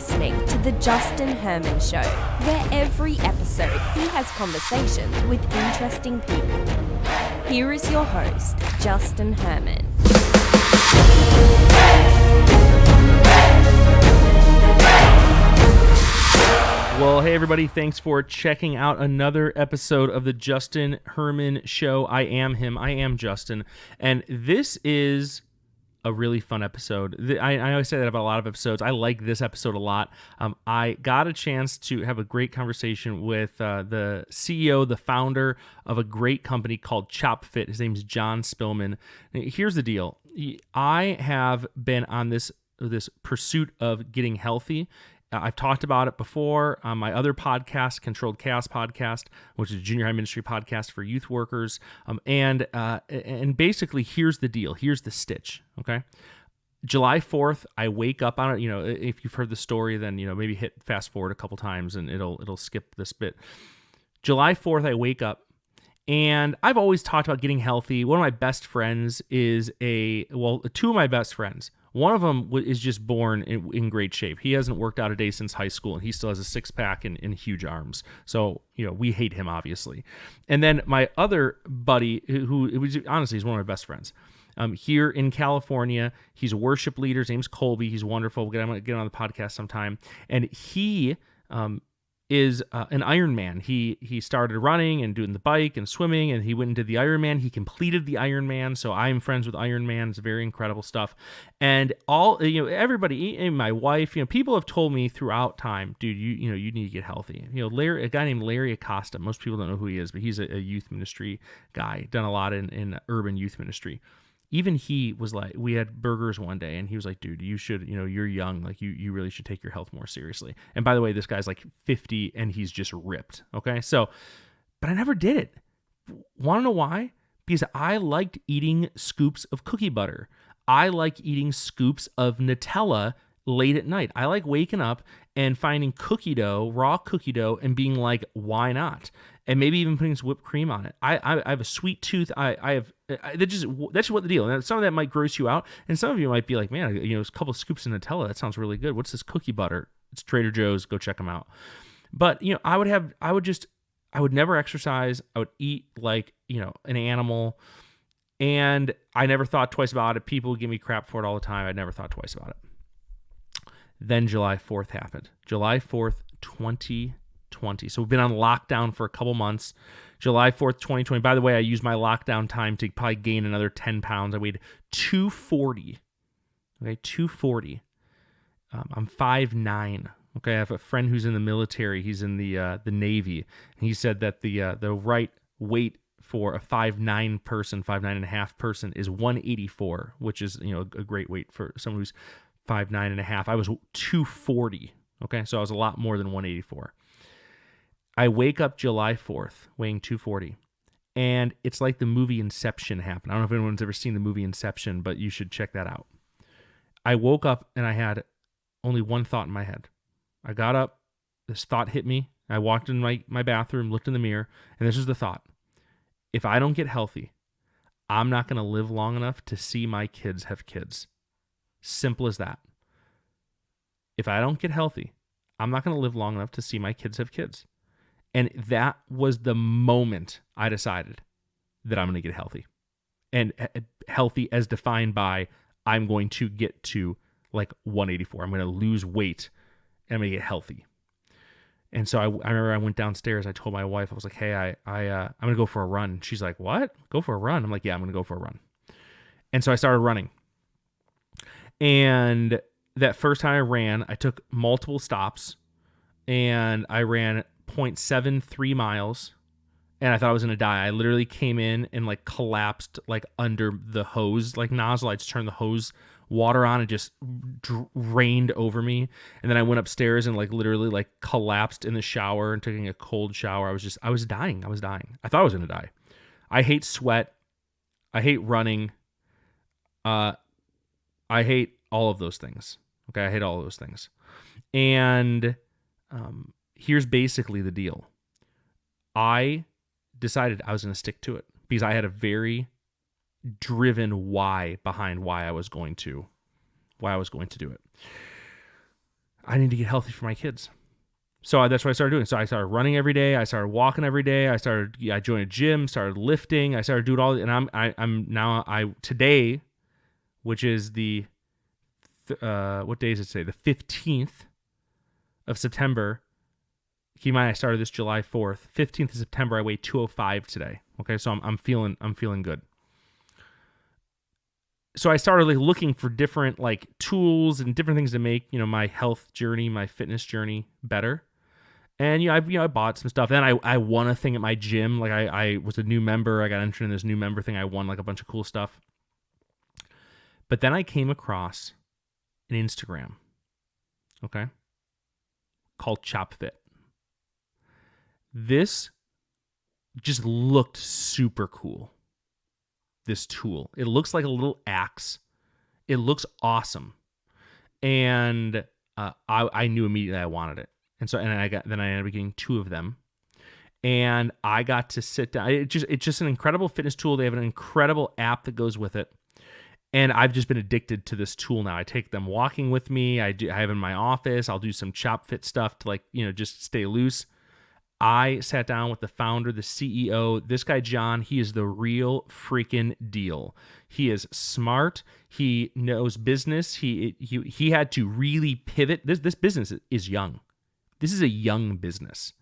listening to The Justin Herman Show, where every episode he has conversations with interesting people. Here is your host, Justin Herman. Well, hey everybody, thanks for checking out another episode of the Justin Herman Show. I am him, I am Justin, and this is a really fun episode. I always say that about a lot of episodes. I like this episode a lot. I got a chance to have a great conversation with the CEO, the founder of a great company called ChopFit. His name's Jon Spillman. Here's the deal. I have been on this pursuit of getting healthy. I've talked about it before on my other podcast, Controlled Chaos Podcast, which is a junior high ministry podcast for youth workers. And basically, here's the deal. Here's the stitch. Okay, July 4th, I wake up on it. You know, if you've heard the story, then maybe hit fast forward a couple times, and it'll skip this bit. July 4th, I wake up. And I've always talked about getting healthy. One of my best friends is two of my best friends. One of them is just born in great shape. He hasn't worked out a day since high school, and he still has a six-pack and huge arms. So, we hate him, obviously. And then my other buddy, honestly, he's one of my best friends. Here in California, he's a worship leader. His name's Colby. He's wonderful. I'm going to get him on the podcast sometime. And he is an Ironman. He started running and doing the bike and swimming, and he went into the Ironman. He completed the Ironman, so I'm friends with Ironman. It's very incredible stuff. And everybody, my wife, people have told me throughout time, dude, you need to get healthy. A guy named Larry Acosta. Most people don't know who he is, but he's a youth ministry guy. Done a lot in urban youth ministry. Even he was like, we had burgers one day, and he was like, dude, you should, you're young. Like, you really should take your health more seriously. And by the way, this guy's like 50, and he's just ripped. Okay. So, but I never did it. Want to know why? Because I liked eating scoops of cookie butter. I like eating scoops of Nutella late at night. I like waking up and finding cookie dough, raw cookie dough, and being like, why not? And maybe even putting some whipped cream on it. I have a sweet tooth. That's just what the deal. And some of that might gross you out, and some of you might be like, man, a couple of scoops of Nutella, that sounds really good. What's this cookie butter? It's Trader Joe's. Go check them out. But I would never exercise. I would eat like an animal, and I never thought twice about it. People would give me crap for it all the time. I never thought twice about it. Then July 4th happened. July 4th, 2020. So we've been on lockdown for a couple months. July 4th, 2020. By the way, I used my lockdown time to probably gain another 10 pounds. I weighed 240. Okay, 240. I'm 5'9". Okay, I have a friend who's in the military. He's in the Navy. And he said that the right weight for a 5'9" person, 5'9.5" person is 184, which is a great weight for someone who's 5'9.5". I was 240. Okay, so I was a lot more than 184. I wake up July 4th weighing 240, and it's like the movie Inception happened. I don't know if anyone's ever seen the movie Inception, but you should check that out. I woke up and I had only one thought in my head. I got up, this thought hit me. I walked in my bathroom, looked in the mirror, and this is the thought. If I don't get healthy, I'm not going to live long enough to see my kids have kids. Simple as that. If I don't get healthy, I'm not going to live long enough to see my kids have kids. And that was the moment I decided that I'm going to get healthy. And healthy as defined by I'm going to get to like 184. I'm going to lose weight and I'm going to get healthy. And so I remember I went downstairs. I told my wife, I was like, hey, I'm going to go for a run. She's like, what? Go for a run? I'm like, yeah, I'm going to go for a run. And so I started running. And that first time I ran, I took multiple stops and I ran 0.73 miles, and I thought I was going to die. I literally came in and like collapsed like under the hose, like nozzle. I just turned the hose water on and just rained over me. And then I went upstairs and like literally like collapsed in the shower and taking a cold shower. I was dying. I thought I was going to die. I hate sweat. I hate running. I hate all of those things. Okay. I hate all of those things. And, here's basically the deal. I decided I was going to stick to it because I had a very driven why behind why I was going to do it. I need to get healthy for my kids. So that's what I started doing. So I started running every day. I started walking every day. I joined a gym, started lifting. I started doing all, and I'm now today, which is what day is it today? The 15th of September. Keep in mind, I started this July 4th. 15th of September, I weighed 205 today. Okay, so I'm feeling good. So I started like looking for different like tools and different things to make, my health journey, my fitness journey better. And I bought some stuff. Then I won a thing at my gym. Like I was a new member. I got entered in this new member thing. I won like a bunch of cool stuff. But then I came across an Instagram, okay, called ChopFit. This just looked super cool. This tool. It looks like a little axe. It looks awesome. And I knew immediately I wanted it. And so, I ended up getting 2 of them, and I got to sit down. It's just an incredible fitness tool. They have an incredible app that goes with it, and I've just been addicted to this tool now. I take them walking with me. I have in my office. I'll do some ChopFit stuff to just stay loose. I sat down with the founder, the CEO, this guy Jon. He is the real freaking deal. He is smart. He knows business. He had to really pivot. This business is young. This is a young business.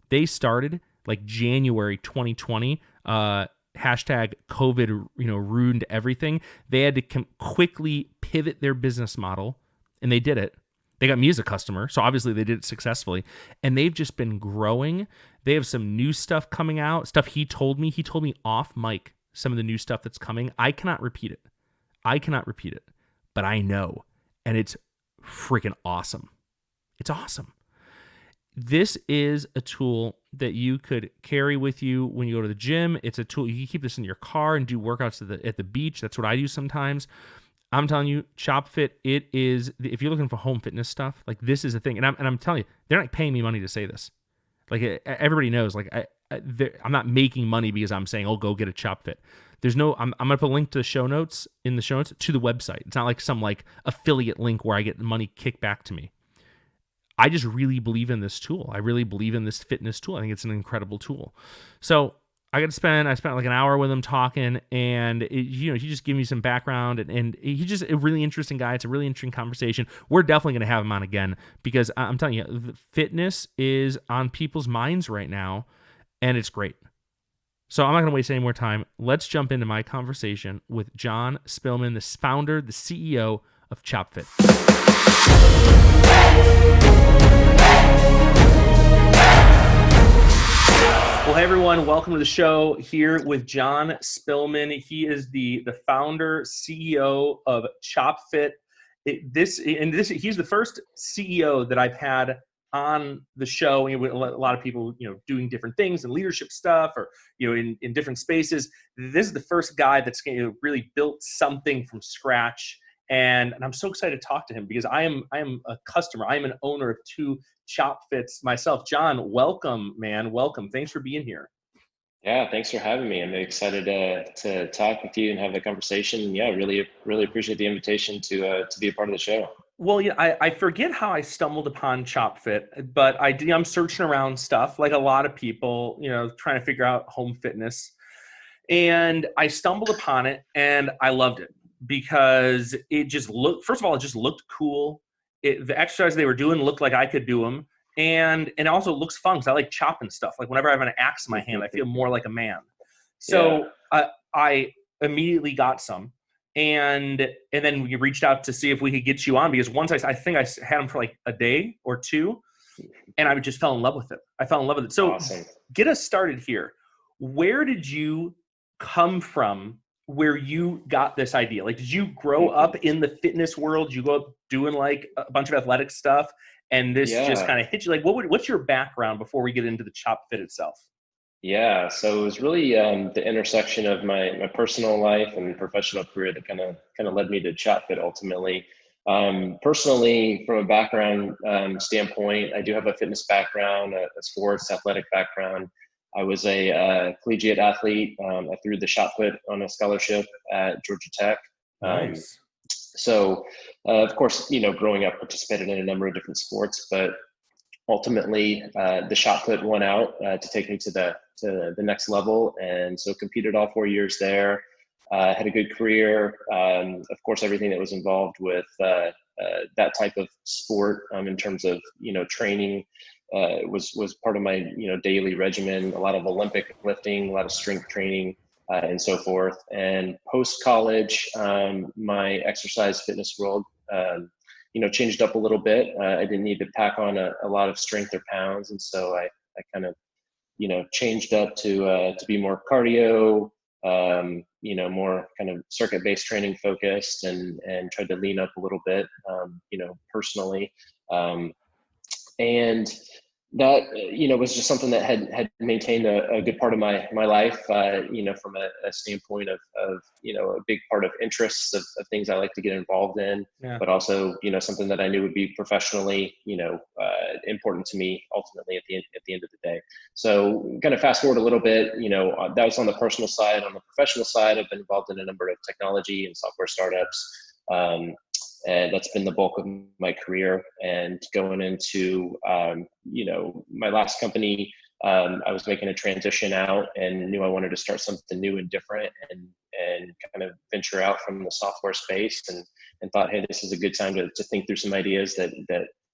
They started like January 2020. Hashtag COVID, ruined everything. They had to quickly pivot their business model, and they did it. They got me as a customer, so obviously they did it successfully. And they've just been growing. They have some new stuff coming out. Stuff he told me off mic, some of the new stuff that's coming. I cannot repeat it, but I know. And it's freaking awesome. It's awesome. This is a tool that you could carry with you when you go to the gym. It's a tool. You can keep this in your car and do workouts at the beach. That's what I do sometimes. I'm telling you, ChopFit, it is, if you're looking for home fitness stuff, like this is a thing. And I'm telling you, they're not paying me money to say this. Like everybody knows, like I'm not making money because I'm saying, oh, go get a ChopFit. There's no, I'm going to put a link to the show notes to the website. It's not like some like affiliate link where I get money kicked back to me. I just really believe in this tool. I really believe in this fitness tool. I think it's an incredible tool. So I spent like an hour with him talking, and he just gave me some background, and he's just a really interesting guy. It's a really interesting conversation. We're definitely going to have him on again because I'm telling you, fitness is on people's minds right now, and it's great. So I'm not going to waste any more time. Let's jump into my conversation with Jon Spillman, the founder, the CEO of ChopFit. Well, hey everyone, welcome to the show here with Jon Spillman. He is the founder, CEO of ChopFit. He's the first CEO that I've had on the show. A lot of people, doing different things and leadership stuff, or in different spaces. This is the first guy that's really built something from scratch. And I'm so excited to talk to him because I am a customer. I am an owner of 2 ChopFits myself. Jon, welcome, man. Welcome. Thanks for being here. Yeah, thanks for having me. I'm excited to talk with you and have the conversation. Yeah, really appreciate the invitation to be a part of the show. Well, I forget how I stumbled upon ChopFit, but I'm searching around stuff like a lot of people, trying to figure out home fitness. And I stumbled upon it and I loved it because it just looked, first of all, it just looked cool. The exercise they were doing looked like I could do them. And it also looks fun because I like chopping stuff. Like whenever I have an axe in my hand, I feel more like a man. So I immediately got some. And then we reached out to see if we could get you on because once I think I had them for like a day or 2 and I just fell in love with it. So awesome. Get us started here. Where did you come from where you got this idea? Like, did you grow up in the fitness world? Did you grow up doing like a bunch of athletic stuff and this just kind of hit you? Like, what's your background before we get into the ChopFit itself? Yeah, so it was really the intersection of my personal life and professional career that kind of led me to ChopFit ultimately. Personally, from a background standpoint, I do have a fitness background, a sports athletic background. I was a collegiate athlete. I threw the shot put on a scholarship at Georgia Tech. Nice. So of course, growing up, participated in a number of different sports, but ultimately the shot put won out to take me to the next level. And so competed all 4 years there, had a good career. Of course, everything that was involved with that type of sport in terms of, training was part of my, daily regimen, a lot of Olympic lifting, a lot of strength training, and so forth. And post-college, my exercise fitness world, changed up a little bit. I didn't need to pack on a lot of strength or pounds. And so I kind of, changed up to be more cardio, more kind of circuit-based training focused, and tried to lean up a little bit, personally. And that, was just something that had maintained a good part of my life, from a standpoint of, a big part of interests of things I like to get involved in, but also, something that I knew would be professionally, important to me ultimately at the end of the day. So kind of fast forward a little bit, that was on the personal side. On the professional side, I've been involved in a number of technology and software startups. And that's been the bulk of my career. And going into, my last company, I was making a transition out and knew I wanted to start something new and different, and kind of venture out from the software space, and thought, hey, this is a good time to think through some ideas that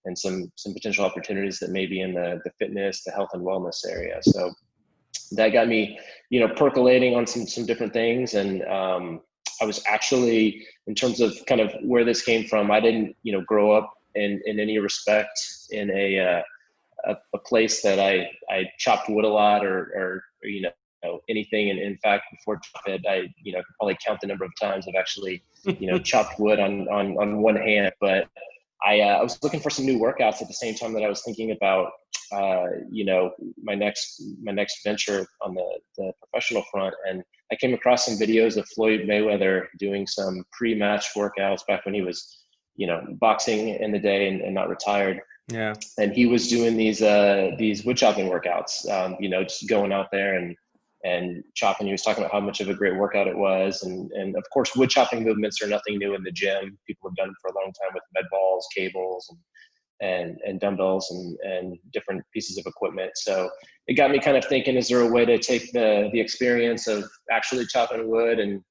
and some potential opportunities that may be in the fitness, the health and wellness area. So that got me, percolating on some different things. And I was actually, in terms of kind of where this came from, I didn't, grow up in any respect in a place that I chopped wood a lot or anything. And in fact, before ChopFit, I could probably count the number of times I've actually chopped wood on one hand. But I was looking for some new workouts at the same time that I was thinking about my next venture on the professional front. And I came across some videos of Floyd Mayweather doing some pre-match workouts back when he was boxing in the day and not retired. Yeah. And he was doing these wood chopping workouts, just going out there and chopping. He was talking about how much of a great workout it was. And of course, wood chopping movements are nothing new in the gym. People have done it for a long time with med balls, cables, and dumbbells and different pieces of equipment. So it got me kind of thinking, is there a way to take the experience of actually chopping wood and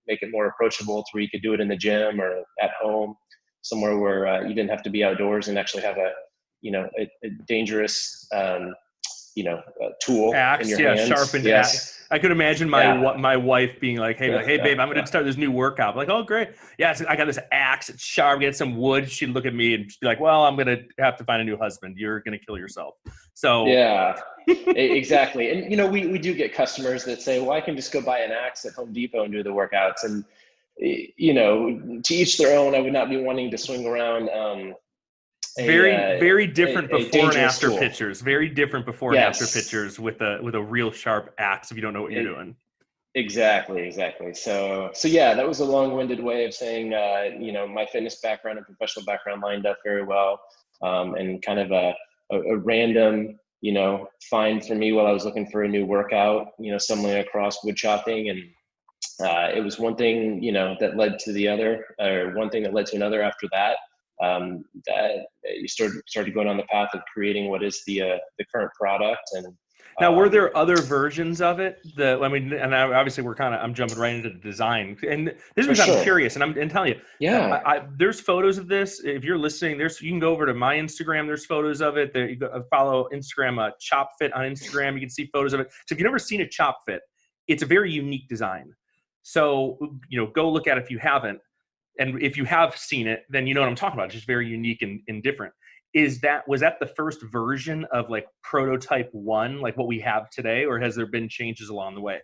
make it more approachable to where you could do it in the gym or at home, somewhere where you didn't have to be outdoors and actually have a dangerous tool axe, in your hands. Sharpened axe. I could imagine my wife being like, hey babe, I'm going to start this new workout. I'm like, oh, great. Yeah, I got this axe. It's sharp. Get some wood. She'd look at me and be like, well, I'm going to have to find a new husband. You're going to kill yourself. So yeah, exactly. And, we do get customers that say, well, I can just go buy an axe at Home Depot and do the workouts. And, to each their own. I would not be wanting to swing around, very different before and after tool. Pictures. Very different before and after pictures with a real sharp axe if you don't know what you're doing. Exactly. So yeah, that was a long-winded way of saying, my fitness background and professional background lined up very well, and kind of a random, find for me while I was looking for a new workout, stumbling across wood chopping. And it was one thing, that led to the other, or one thing that led to another after that. That you started going on the path of creating what is the current product. And now, were there other versions of it? And obviously I'm jumping right into the design. And this is I'm curious, and I'm telling you, there's photos of this. If you're listening, you can go over to my Instagram. There's photos of it. There, you go, follow Instagram, ChopFit on Instagram. You can see photos of it. So if you've never seen a ChopFit, it's a very unique design. So go look at it if you haven't. And if you have seen it, then you know what I'm talking about. It's just very unique and different. Was that the first version of like prototype 1, like what we have today, or has there been changes along the way?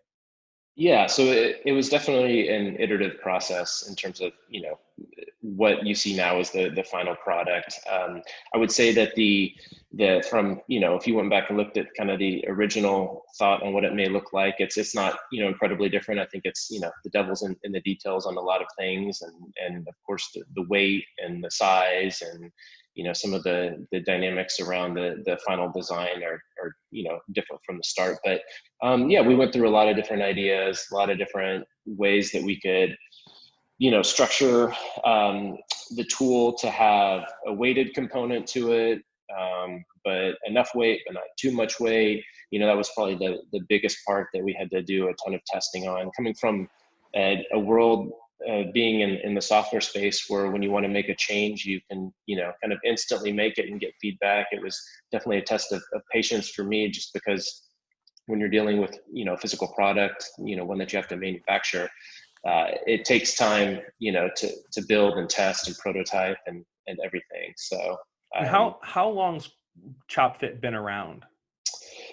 Yeah, so it was definitely an iterative process in terms of, what you see now as the final product. I would say that from, if you went back and looked at kind of the original thought on what it may look like, it's not, incredibly different. I think it's, the devil's in the details on a lot of things, and of course the weight and the size and, some of the dynamics around the final design are different from the start. But we went through a lot of different ideas, a lot of different ways that we could, structure the tool to have a weighted component to it, but enough weight, but not too much weight. That was probably the biggest part that we had to do a ton of testing on. Coming from a world being in the software space where when you want to make a change, you can, kind of instantly make it and get feedback. It was definitely a test of patience for me, just because when you're dealing with, a physical product, one that you have to manufacture, it takes time, to build and test and prototype and everything. So how long's ChopFit been around?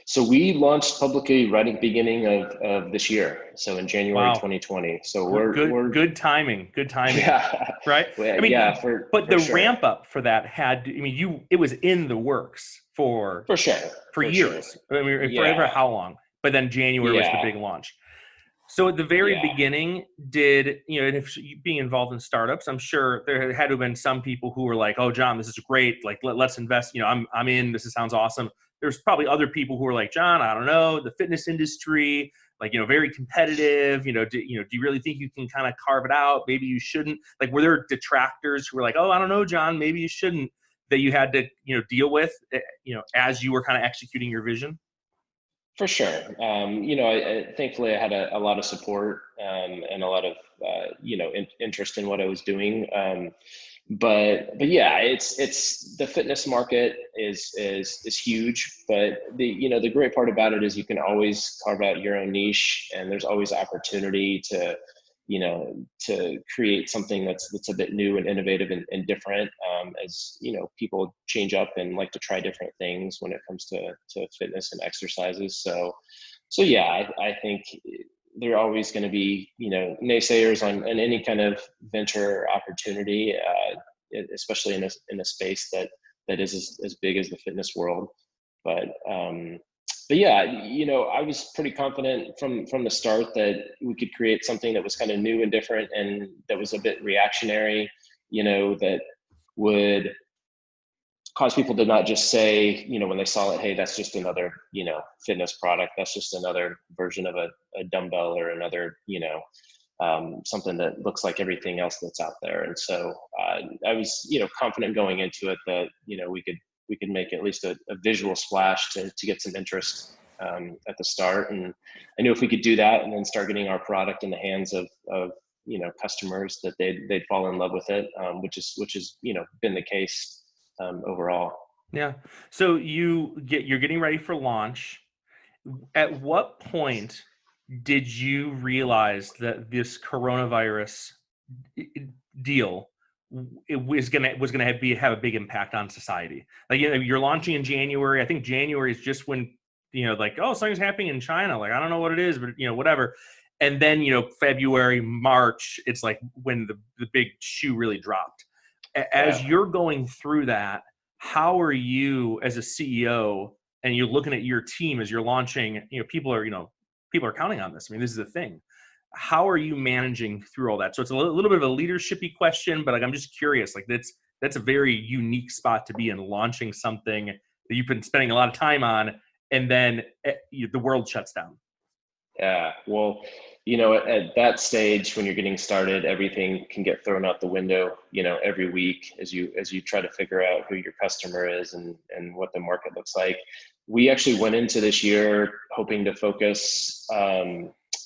So we launched publicly right at the beginning of this year. So in January 2020. So we're good timing. Yeah. Right. But the sure. ramp up for that it was in the works for years. Sure. Forever, how long? But then January was the big launch. So at the very beginning, if being involved in startups, I'm sure there had to have been some people who were like, "Oh, John, this is great. Like, let's invest. I'm in. This sounds awesome." There's probably other people who were like, "John, I don't know, the fitness industry, very competitive. Do you really think you can kind of carve it out? Maybe you shouldn't." Like, were there detractors who were like, "Oh, I don't know, John, maybe you shouldn't," that you had to deal with, as you were kind of executing your vision? For sure. Thankfully I had a lot of support and a lot of, interest in what I was doing. But yeah, it's the fitness market is huge, but the great part about it is you can always carve out your own niche, and there's always opportunity to create something that's a bit new and innovative and different, as people change up and like to try different things when it comes to fitness and exercises. So yeah, I think there are always going to be naysayers on any kind of venture opportunity, especially in a space that is as big as the fitness world. But yeah, I was pretty confident from the start that we could create something that was kind of new and different, and that was a bit reactionary, that would cause people to not just say, when they saw it, "Hey, that's just another, fitness product. That's just another version of a dumbbell or another, something that looks like everything else that's out there." And so I was, confident going into it that, we could make at least a visual splash to get some interest at the start. And I knew if we could do that and then start getting our product in the hands of customers, that they'd fall in love with it, which is been the case overall. Yeah. So you're getting ready for launch. At what point did you realize that this coronavirus deal was gonna have a big impact on society? Like, you're launching in January. I think January is just when something's happening in China. Like, I don't know what it is, but whatever. And then February, March, it's like when the big shoe really dropped. As you're going through that, how are you as a CEO, and you're looking at your team as you're launching? People are counting on this. I mean, this is a thing. How are you managing through all that? So it's a little bit of a leadership-y question, but I'm just curious. Like, that's a very unique spot to be in, launching something that you've been spending a lot of time on, and then the world shuts down. Yeah, well, at that stage when you're getting started, everything can get thrown out the window, every week as you try to figure out who your customer is and what the market looks like. We actually went into this year hoping to focus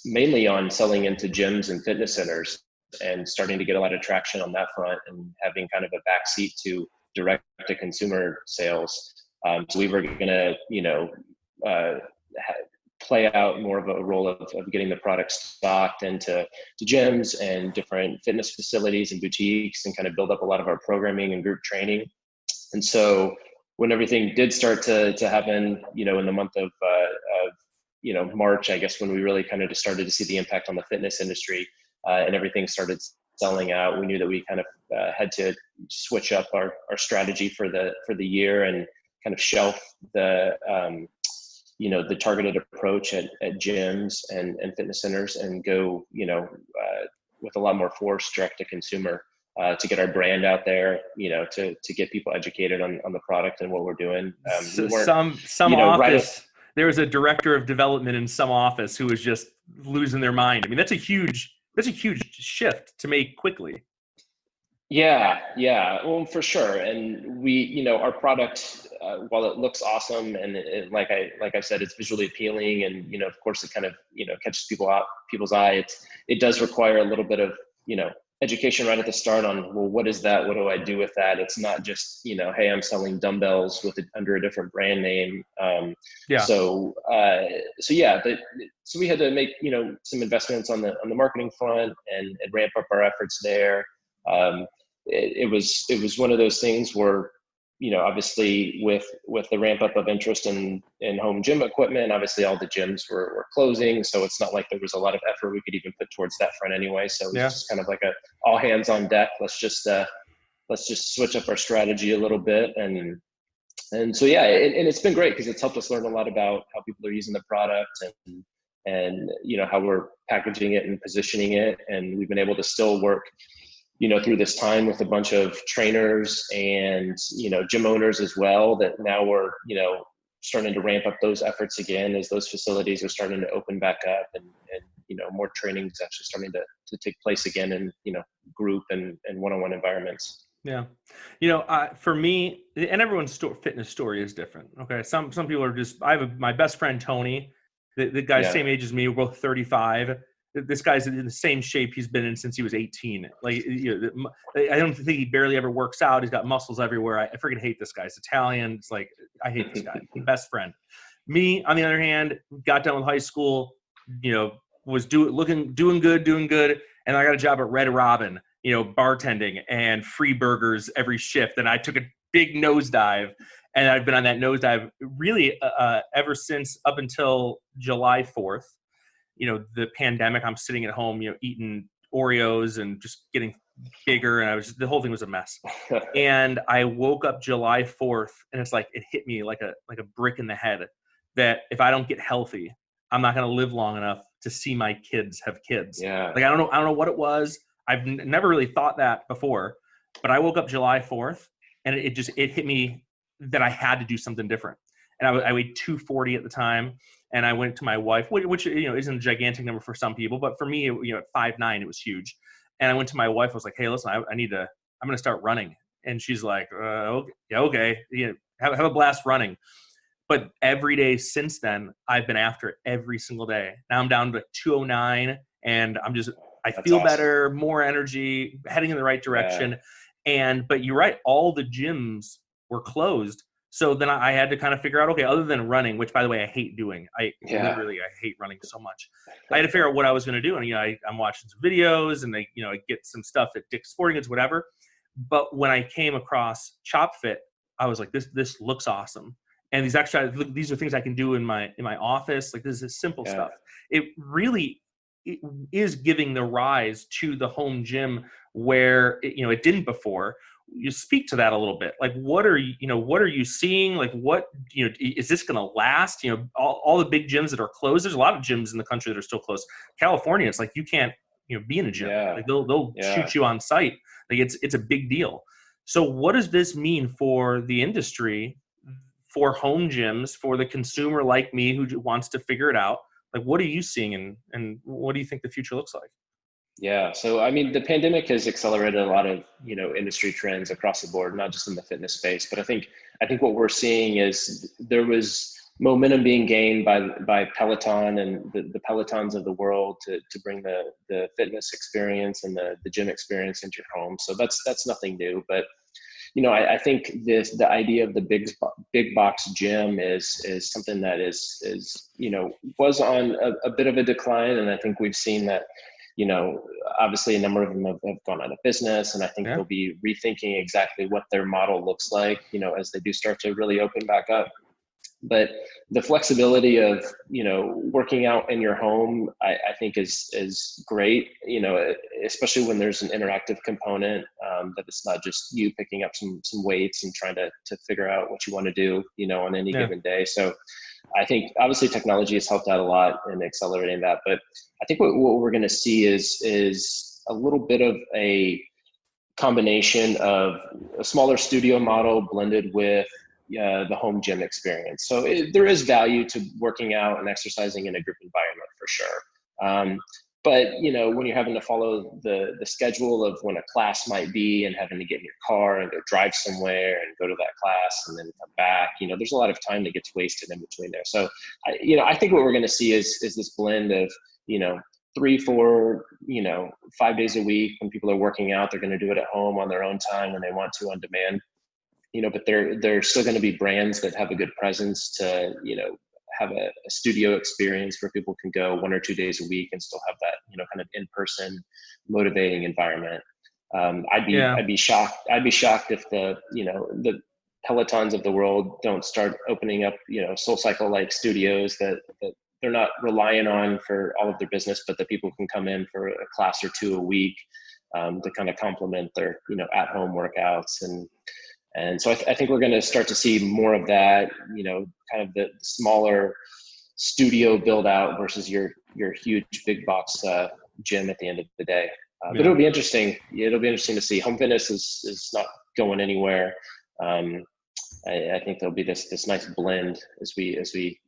mainly on selling into gyms and fitness centers, and starting to get a lot of traction on that front, and having kind of a backseat to direct to consumer sales. So we were going to, play out more of a role of getting the product stocked into gyms and different fitness facilities and boutiques, and kind of build up a lot of our programming and group training. And so when everything did start to happen, in the month of March, I guess, when we really kind of just started to see the impact on the fitness industry, and everything started selling out, we knew that we kind of had to switch up our strategy for the year, and kind of shelf the targeted approach at gyms and fitness centers, and go, with a lot more force direct to consumer, to get our brand out there, to get people educated on the product and what we're doing. There was a director of development in some office who was just losing their mind. I mean, that's a huge shift to make quickly. Yeah. Well, for sure. And we, our product, while it looks awesome and like I said, it's visually appealing, and of course, it kind of catches people's eye. It does require a little bit of education right at the start on, well, what is that? What do I do with that? It's not just hey, I'm selling dumbbells under a different brand name. Yeah. So yeah, so we had to make some investments on the marketing front and ramp up our efforts there. Um, it was one of those things where obviously with the ramp up of interest in home gym equipment, obviously all the gyms were closing, so it's not like there was a lot of effort we could even put towards that front anyway. So it was Yeah. just kind of like a all hands on deck. Let's just switch up our strategy a little bit. And so yeah, and it's been great because it's helped us learn a lot about how people are using the product, and how we're packaging it and positioning it. And we've been able to still work through this time with a bunch of trainers and gym owners as well, that now we're starting to ramp up those efforts again as those facilities are starting to open back up, and more training is actually starting to take place again in group and one-on-one environments. Yeah. For me, and everyone's fitness story is different. Okay. Some people are just, my best friend, Tony, the guy's Yeah. same age as me. We're both 35. This guy's in the same shape he's been in since he was 18. Like, I don't think he barely ever works out. He's got muscles everywhere. I freaking hate this guy. He's Italian. It's like, I hate this guy. Best friend. Me, on the other hand, got done with high school, was doing good. And I got a job at Red Robin, bartending and free burgers every shift. And I took a big nosedive, and I've been on that nosedive really ever since, up until July 4th. The pandemic, I'm sitting at home, eating Oreos and just getting bigger. And the whole thing was a mess. And I woke up July 4th, and it's like, it hit me like a brick in the head that if I don't get healthy, I'm not going to live long enough to see my kids have kids. Yeah. Like, I don't know what it was. I've never really thought that before, but I woke up July 4th, and it hit me that I had to do something different. And I weighed 240 at the time, and I went to my wife, which isn't a gigantic number for some people, but for me, at 5'9", it was huge. And I went to my wife. I was like, "Hey, listen, I'm going to start running." And she's like, "Okay, have a blast running." But every day since then, I've been after it every single day. Now I'm down to 209, and I feel awesome. better, more energy, heading in the right direction. Yeah. But you're right, all the gyms were closed. So then I had to kind of figure out, okay, other than running, which, by the way, I hate doing. I hate running so much. I had to figure out what I was going to do. And, I'm watching some videos, and I get some stuff at Dick's Sporting Goods, whatever. But when I came across ChopFit, I was like, this looks awesome. And these are things I can do in my office. Like, this is simple stuff. It really is giving the rise to the home gym where it didn't before. You speak to that a little bit. Like, what are you seeing? Like, what is this going to last? All the big gyms that are closed. There's a lot of gyms in the country that are still closed. California, it's like you can't be in a gym. Yeah. Like, they'll shoot you on site. Like, it's a big deal. So what does this mean for the industry, for home gyms, for the consumer like me who wants to figure it out? Like, what are you seeing, and what do you think the future looks like? Yeah. So, I mean, the pandemic has accelerated a lot of, industry trends across the board, not just in the fitness space, but I think what we're seeing is there was momentum being gained by Peloton and the Pelotons of the world to bring the fitness experience and the gym experience into your home. So that's nothing new, but I think the idea of the big box gym is something that is was on a bit of a decline, and I think we've seen that. Obviously a number of them have gone out of business, and I think they'll be rethinking exactly what their model looks like, as they do start to really open back up. But the flexibility of, working out in your home, I think is great, especially when there's an interactive component, that it's not just you picking up some weights and trying to figure out what you want to do, on any given day. So I think obviously technology has helped out a lot in accelerating that, but I think what we're going to see is a little bit of a combination of a smaller studio model blended with the home gym experience. So there is value to working out and exercising in a group environment for sure. But, you know, when you're having to follow the schedule of when a class might be and having to get in your car and go drive somewhere and go to that class and then come back, you know, there's a lot of time that gets wasted in between there. So, I think what we're going to see is this blend of, you know, 3, 4, 5 days a week. When people are working out, they're going to do it at home on their own time when they want to, on demand. But they're still going to be brands that have a good presence to, have a studio experience where people can go 1 or 2 days a week and still have that, kind of in-person motivating environment. I'd be shocked if the Pelotons of the world don't start opening up, SoulCycle like studios that they're not relying on for all of their business, but that people can come in for a class or 2 a week to kind of complement their, at-home workouts. And so I think we're going to start to see more of that, kind of the smaller studio build out versus your huge big box gym at the end of the day. But it'll be interesting. It'll be interesting to see. Home fitness is not going anywhere. I think there'll be this nice blend as we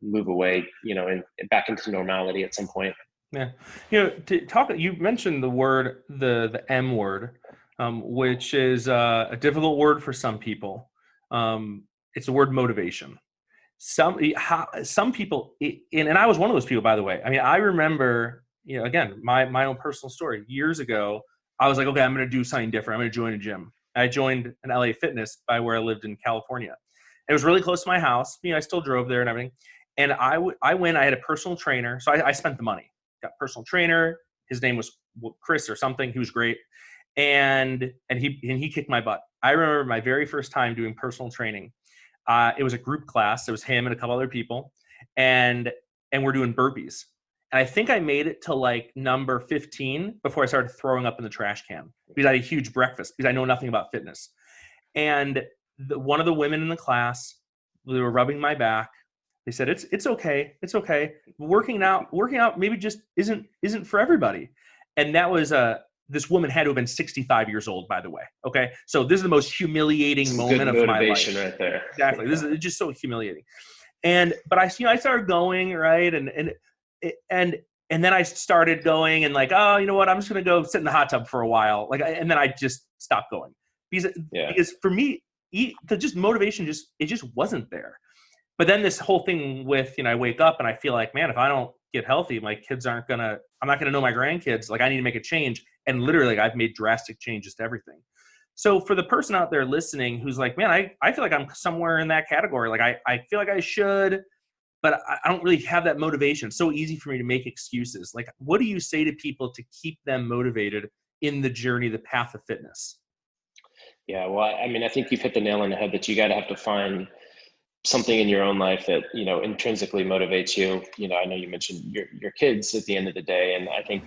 move away, and back into normality at some point. Yeah. You mentioned the M word, which is a difficult word for some people. It's the word motivation. Some people, and I was one of those people, by the way. I mean, I remember, again, my own personal story. Years ago, I was like, okay, I'm going to do something different. I'm going to join a gym. I joined an LA Fitness by where I lived in California. It was really close to my house. I still drove there and everything. And I went, I had a personal trainer. So I spent the money, got a personal trainer. His name was Chris or something. He was great. And he kicked my butt. I remember my very first time doing personal training. It was a group class. It was him and a couple other people, and we're doing burpees. And I think I made it to like number 15 before I started throwing up in the trash can because I had a huge breakfast because I know nothing about fitness. And one of the women in the class, they were rubbing my back. They said, "It's okay. It's okay. Working out maybe just isn't for everybody." And that was this woman had to have been 65 years old, by the way. Okay. So this is the most humiliating moment of my life. Right there. Exactly. This is just so humiliating. But I started going, right. And then I started going and like, oh, you know what? I'm just going to go sit in the hot tub for a while. And then I just stopped going because for me, just motivation, it just wasn't there. But then this whole thing with, I wake up and I feel like, man, if I don't get healthy, my kids I'm not going to know my grandkids. Like I need to make a change. And literally I've made drastic changes to everything. So for the person out there listening, who's like, man, I feel like I'm somewhere in that category. Like I feel like I should, but I don't really have that motivation. It's so easy for me to make excuses. Like, what do you say to people to keep them motivated in the journey, the path of fitness? Yeah, well, I think you've hit the nail on the head that you got to have to find something in your own life that, intrinsically motivates you. I know you mentioned your kids at the end of the day. And I think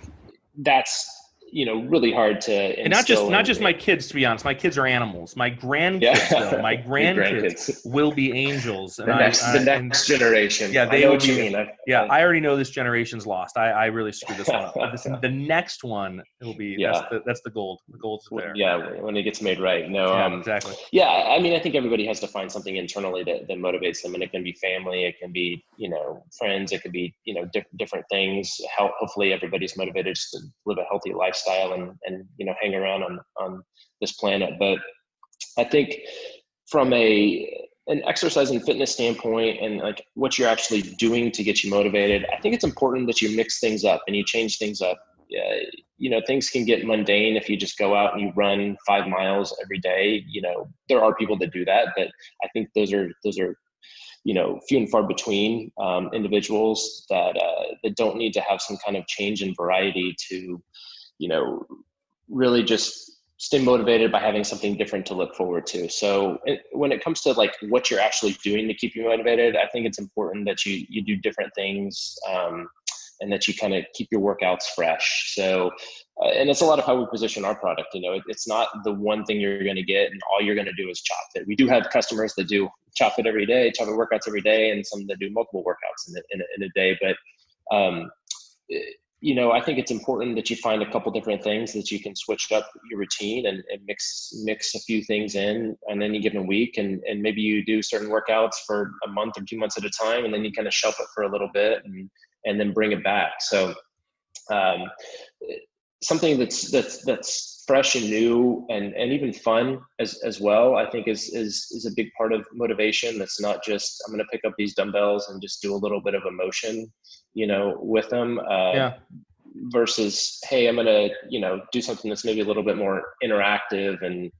that's, really hard to instill. And not just my kids, to be honest. My kids are animals. My grandkids, though. My grandkids will be angels. And the next generation. Yeah, I know what you mean. I already know this generation's lost. I really screwed this one up. The next one will be, that's the gold. The gold's there. Yeah, when it gets made right. No, exactly. Yeah, I think everybody has to find something internally that motivates them. And it can be family, it can be, friends, it could be, different things. Hopefully everybody's motivated just to live a healthy lifestyle and hang around on this planet. But I think from an exercise and fitness standpoint and like what you're actually doing to get you motivated, I think it's important that you mix things up and you change things up. Things can get mundane if you just go out and you run 5 miles every day. There are people that do that, but I think those are few and far between individuals that don't need to have some kind of change in variety to really just stay motivated by having something different to look forward to. So when it comes to like what you're actually doing to keep you motivated, I think it's important that you do different things and that you kind of keep your workouts fresh. So, and it's a lot of how we position our product. It's not the one thing you're going to get and all you're going to do is ChopFit. We do have customers that do ChopFit every day, ChopFit workouts every day, and some that do multiple workouts in a day. But, I think it's important that you find a couple different things that you can switch up your routine and mix a few things in on any given week. And maybe you do certain workouts for a month or 2 months at a time, and then you kind of shelf it for a little bit and then bring it back. So um, something that's fresh and new and even fun as well, I think is a big part of motivation. That's not just, I'm going to pick up these dumbbells and just do a little bit of a motion, with them, Yeah. versus, hey, I'm going to, do something that's maybe a little bit more interactive and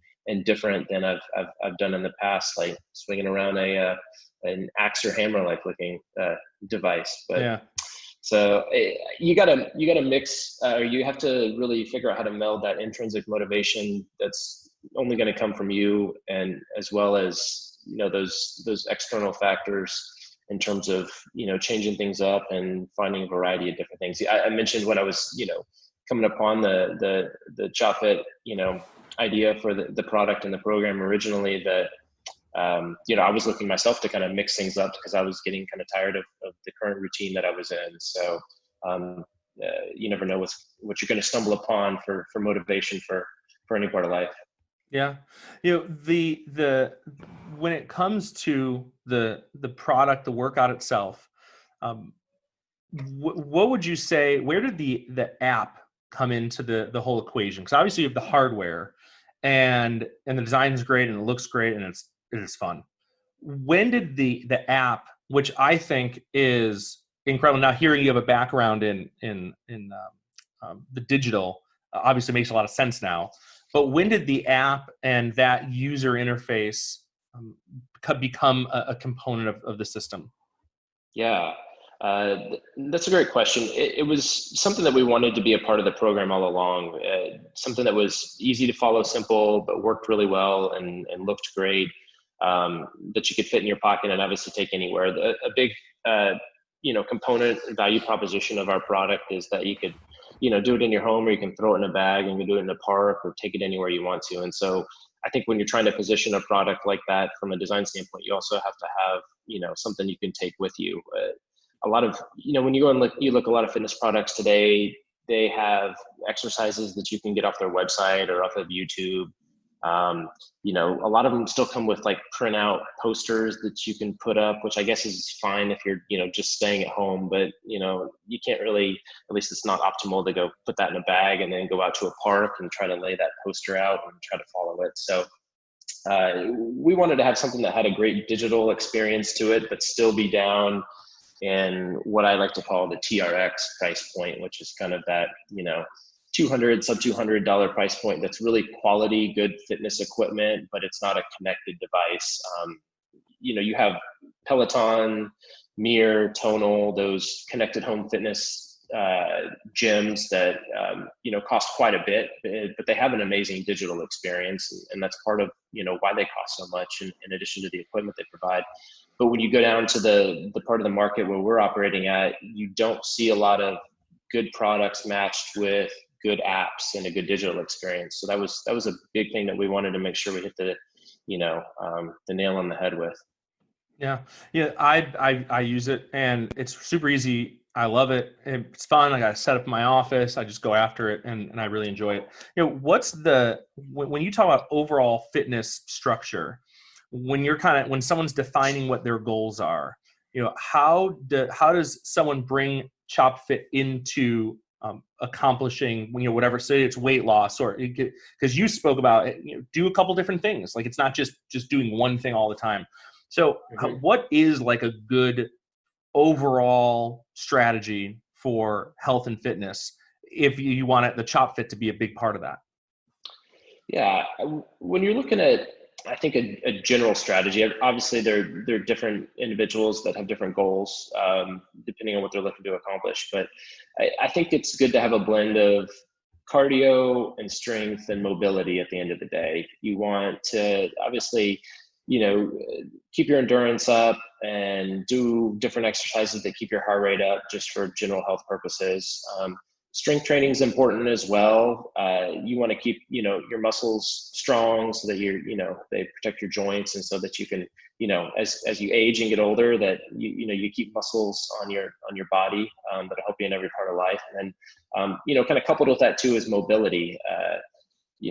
different than I've done in the past, like swinging around an axe or hammer like looking device. But Yeah. so you gotta mix, or you have to really figure out how to meld that intrinsic motivation that's only going to come from you, and as well as those external factors in terms of changing things up and finding a variety of different things. I mentioned when I was coming upon the ChopFit idea for the product and the program originally, that I was looking myself to kind of mix things up because I was getting kind of tired of the current routine that I was in. So you never know what you're going to stumble upon for motivation for any part of life. Yeah. The when it comes to the product, the workout itself, what would you say, where did the app come into the whole equation? Because obviously you have the hardware and the design is great and it looks great and it is fun. When did the app, which I think is incredible, now hearing you have a background in the digital, obviously makes a lot of sense now. But when did the app and that user interface become a component of the system? Yeah, that's a great question. It was something that we wanted to be a part of the program all along. Something that was easy to follow, simple, but worked really well and looked great. That you could fit in your pocket and obviously take anywhere. A big, component value proposition of our product is that you could, do it in your home, or you can throw it in a bag and you can do it in a park or take it anywhere you want to. And so I think when you're trying to position a product like that from a design standpoint, you also have to have, something you can take with you. A lot of, when you go and you look a lot of fitness products today, they have exercises that you can get off their website or off of YouTube. A lot of them still come with like printout posters that you can put up, which I guess is fine if you're, just staying at home, but, you can't really, at least it's not optimal to go put that in a bag and then go out to a park and try to lay that poster out and try to follow it. So we wanted to have something that had a great digital experience to it, but still be down in what I like to call the TRX price point, which is kind of that, sub $200 price point. That's really quality, good fitness equipment, but it's not a connected device. You have Peloton, Mirror, Tonal, those connected home fitness gyms that cost quite a bit, but they have an amazing digital experience, and that's part of why they cost so much, in addition to the equipment they provide. But when you go down to the part of the market where we're operating at, you don't see a lot of good products matched with good apps and a good digital experience. So that was a big thing that we wanted to make sure we hit the nail on the head with. Yeah. I use it and it's super easy. I love it. It's fun. I got to set up my office. I just go after it and I really enjoy it. What's when you talk about overall fitness structure, when someone's defining what their goals are, how does someone bring ChopFit into accomplishing, whatever, say it's weight loss, or because you spoke about do a couple different things. Like it's not just doing one thing all the time. So what is like a good overall strategy for health and fitness if you want the ChopFit to be a big part of that? Yeah, when you're looking at, I think a general strategy, obviously there are different individuals that have different goals, depending on what they're looking to accomplish. But I think it's good to have a blend of cardio and strength and mobility at the end of the day. You want to obviously, keep your endurance up and do different exercises that keep your heart rate up just for general health purposes. Strength training is important as well. You want to keep, your muscles strong so that they protect your joints, and so that you can, as you age and get older, that you keep muscles on your body that'll help you in every part of life. And then, kind of coupled with that too is mobility.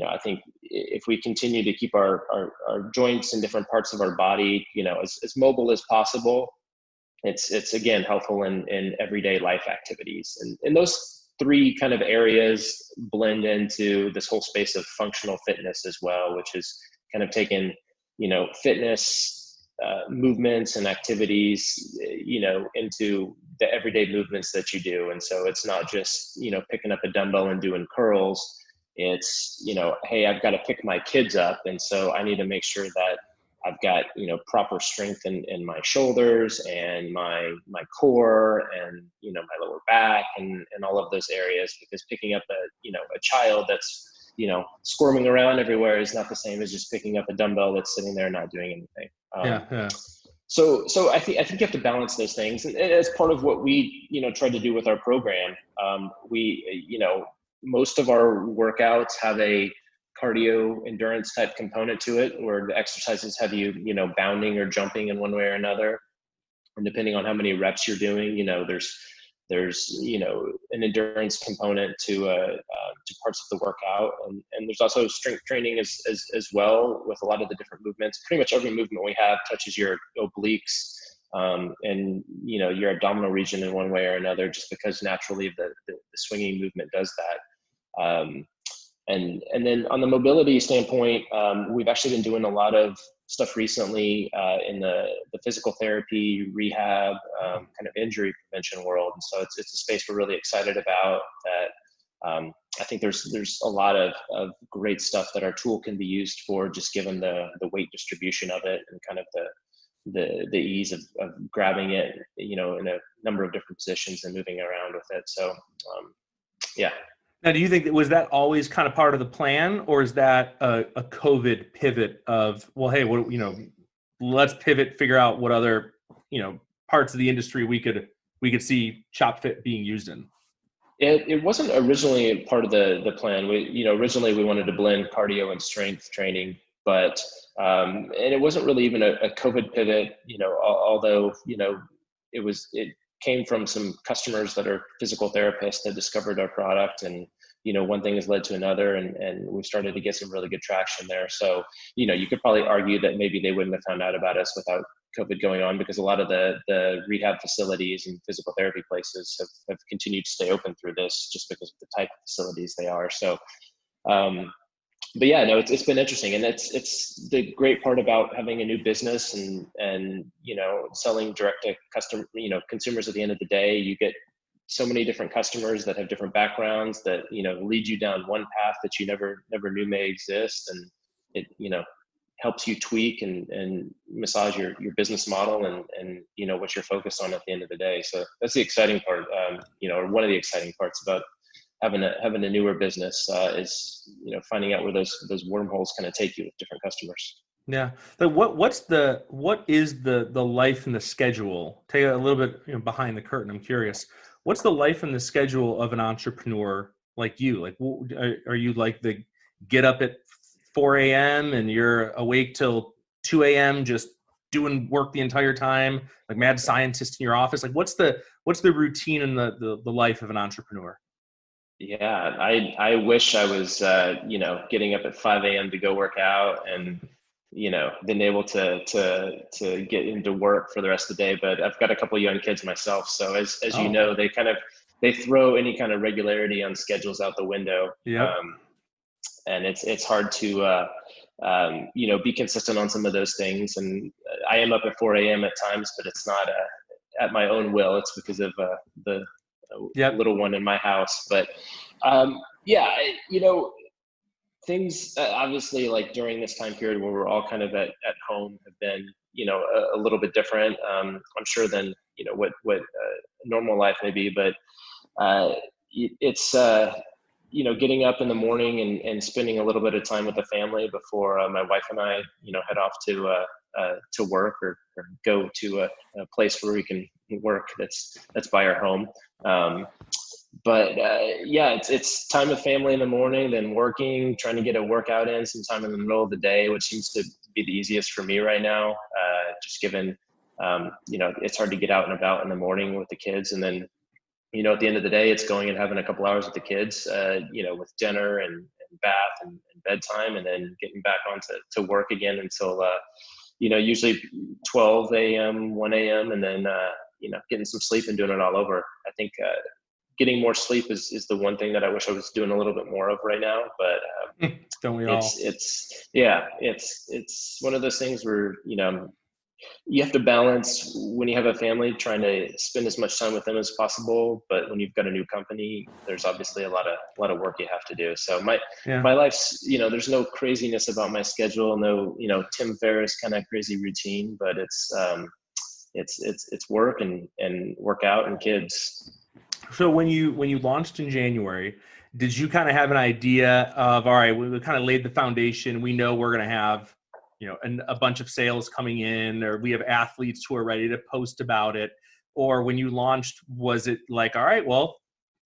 I think if we continue to keep our joints in different parts of our body, as mobile as possible, it's again helpful in everyday life activities, and those three kind of areas blend into this whole space of functional fitness as well, which is kind of taken, fitness movements and activities, into the everyday movements that you do. And so it's not just, picking up a dumbbell and doing curls. It's, hey, I've got to pick my kids up. And so I need to make sure that I've got, proper strength in my shoulders and my core and, my lower back and all of those areas, because picking up a child that's, squirming around everywhere is not the same as just picking up a dumbbell that's sitting there not doing anything. Yeah. So I think you have to balance those things, and as part of what we tried to do with our program. We most of our workouts have a cardio endurance type component to it, where the exercises have you bounding or jumping in one way or another, and depending on how many reps you're doing, there's an endurance component to parts of the workout, and there's also strength training as well, with a lot of the different movements. Pretty much every movement we have touches your obliques and your abdominal region in one way or another, just because naturally the swinging movement does that. And then on the mobility standpoint, we've actually been doing a lot of stuff recently in the physical therapy, rehab, kind of injury prevention world. And so it's a space we're really excited about. That I think there's a lot of great stuff that our tool can be used for, just given the weight distribution of it and kind of the ease of grabbing it, in a number of different positions and moving around with it. So yeah. Now, do you think was that always kind of part of the plan, or is that a COVID pivot of, well, hey, let's pivot, figure out what other, parts of the industry we could see ChopFit being used in? It wasn't originally part of the plan. Originally we wanted to blend cardio and strength training, but and it wasn't really even a COVID pivot, although, it came from some customers that are physical therapists that discovered our product, and one thing has led to another, and we started to get some really good traction there. So you could probably argue that maybe they wouldn't have found out about us without COVID going on, because a lot of the rehab facilities and physical therapy places have continued to stay open through this, just because of the type of facilities they are. So but yeah, no, it's been interesting, and it's the great part about having a new business and selling direct to consumers. At the end of the day, you get so many different customers that have different backgrounds that lead you down one path that you never knew may exist, and it helps you tweak and massage your business model and what you're focused on at the end of the day. So that's the exciting part, or one of the exciting parts about having a newer business is finding out where those wormholes kind of take you with different customers. Yeah. But what is the life and the schedule? Take a little bit behind the curtain. I'm curious. What's the life and the schedule of an entrepreneur like you? Like, are you like the get up at 4 a.m. and you're awake till 2 a.m. just doing work the entire time, like mad scientist in your office? Like, what's the routine and the life of an entrepreneur? Yeah, I wish I was, getting up at 5 a.m. to go work out and, been able to get into work for the rest of the day. But I've got a couple of young kids myself. So as they throw any kind of regularity on schedules out the window. Yeah. And it's hard to, be consistent on some of those things. And I am up at 4 a.m. at times, but it's not at my own will. It's because of the little one in my house. But things obviously, like during this time period where we're all kind of at home, have been a little bit different, I'm sure, than what normal life may be. But it's getting up in the morning and spending a little bit of time with the family before my wife and I head off to work or go to a place where we can work that's by our home. It's time with family in the morning, then working, trying to get a workout in sometime in the middle of the day, which seems to be the easiest for me right now, just given it's hard to get out and about in the morning with the kids. And then at the end of the day, it's going and having a couple hours with the kids, with dinner and bath and bedtime, and then getting back on to work again until usually 12 a.m., 1 a.m., and then getting some sleep and doing it all over. I think getting more sleep is the one thing that I wish I was doing a little bit more of right now. But Don't we all? it's one of those things where, you have to balance when you have a family, trying to spend as much time with them as possible. But when you've got a new company, there's obviously a lot of work you have to do. So my life's, there's no craziness about my schedule, no, Tim Ferriss kind of crazy routine, but it's work and workout and kids. So when you launched in January, did you kind of have an idea of, all right, we kind of laid the foundation, we know we're going to have, a bunch of sales coming in, or we have athletes who are ready to post about it? Or when you launched, was it like, all right, well,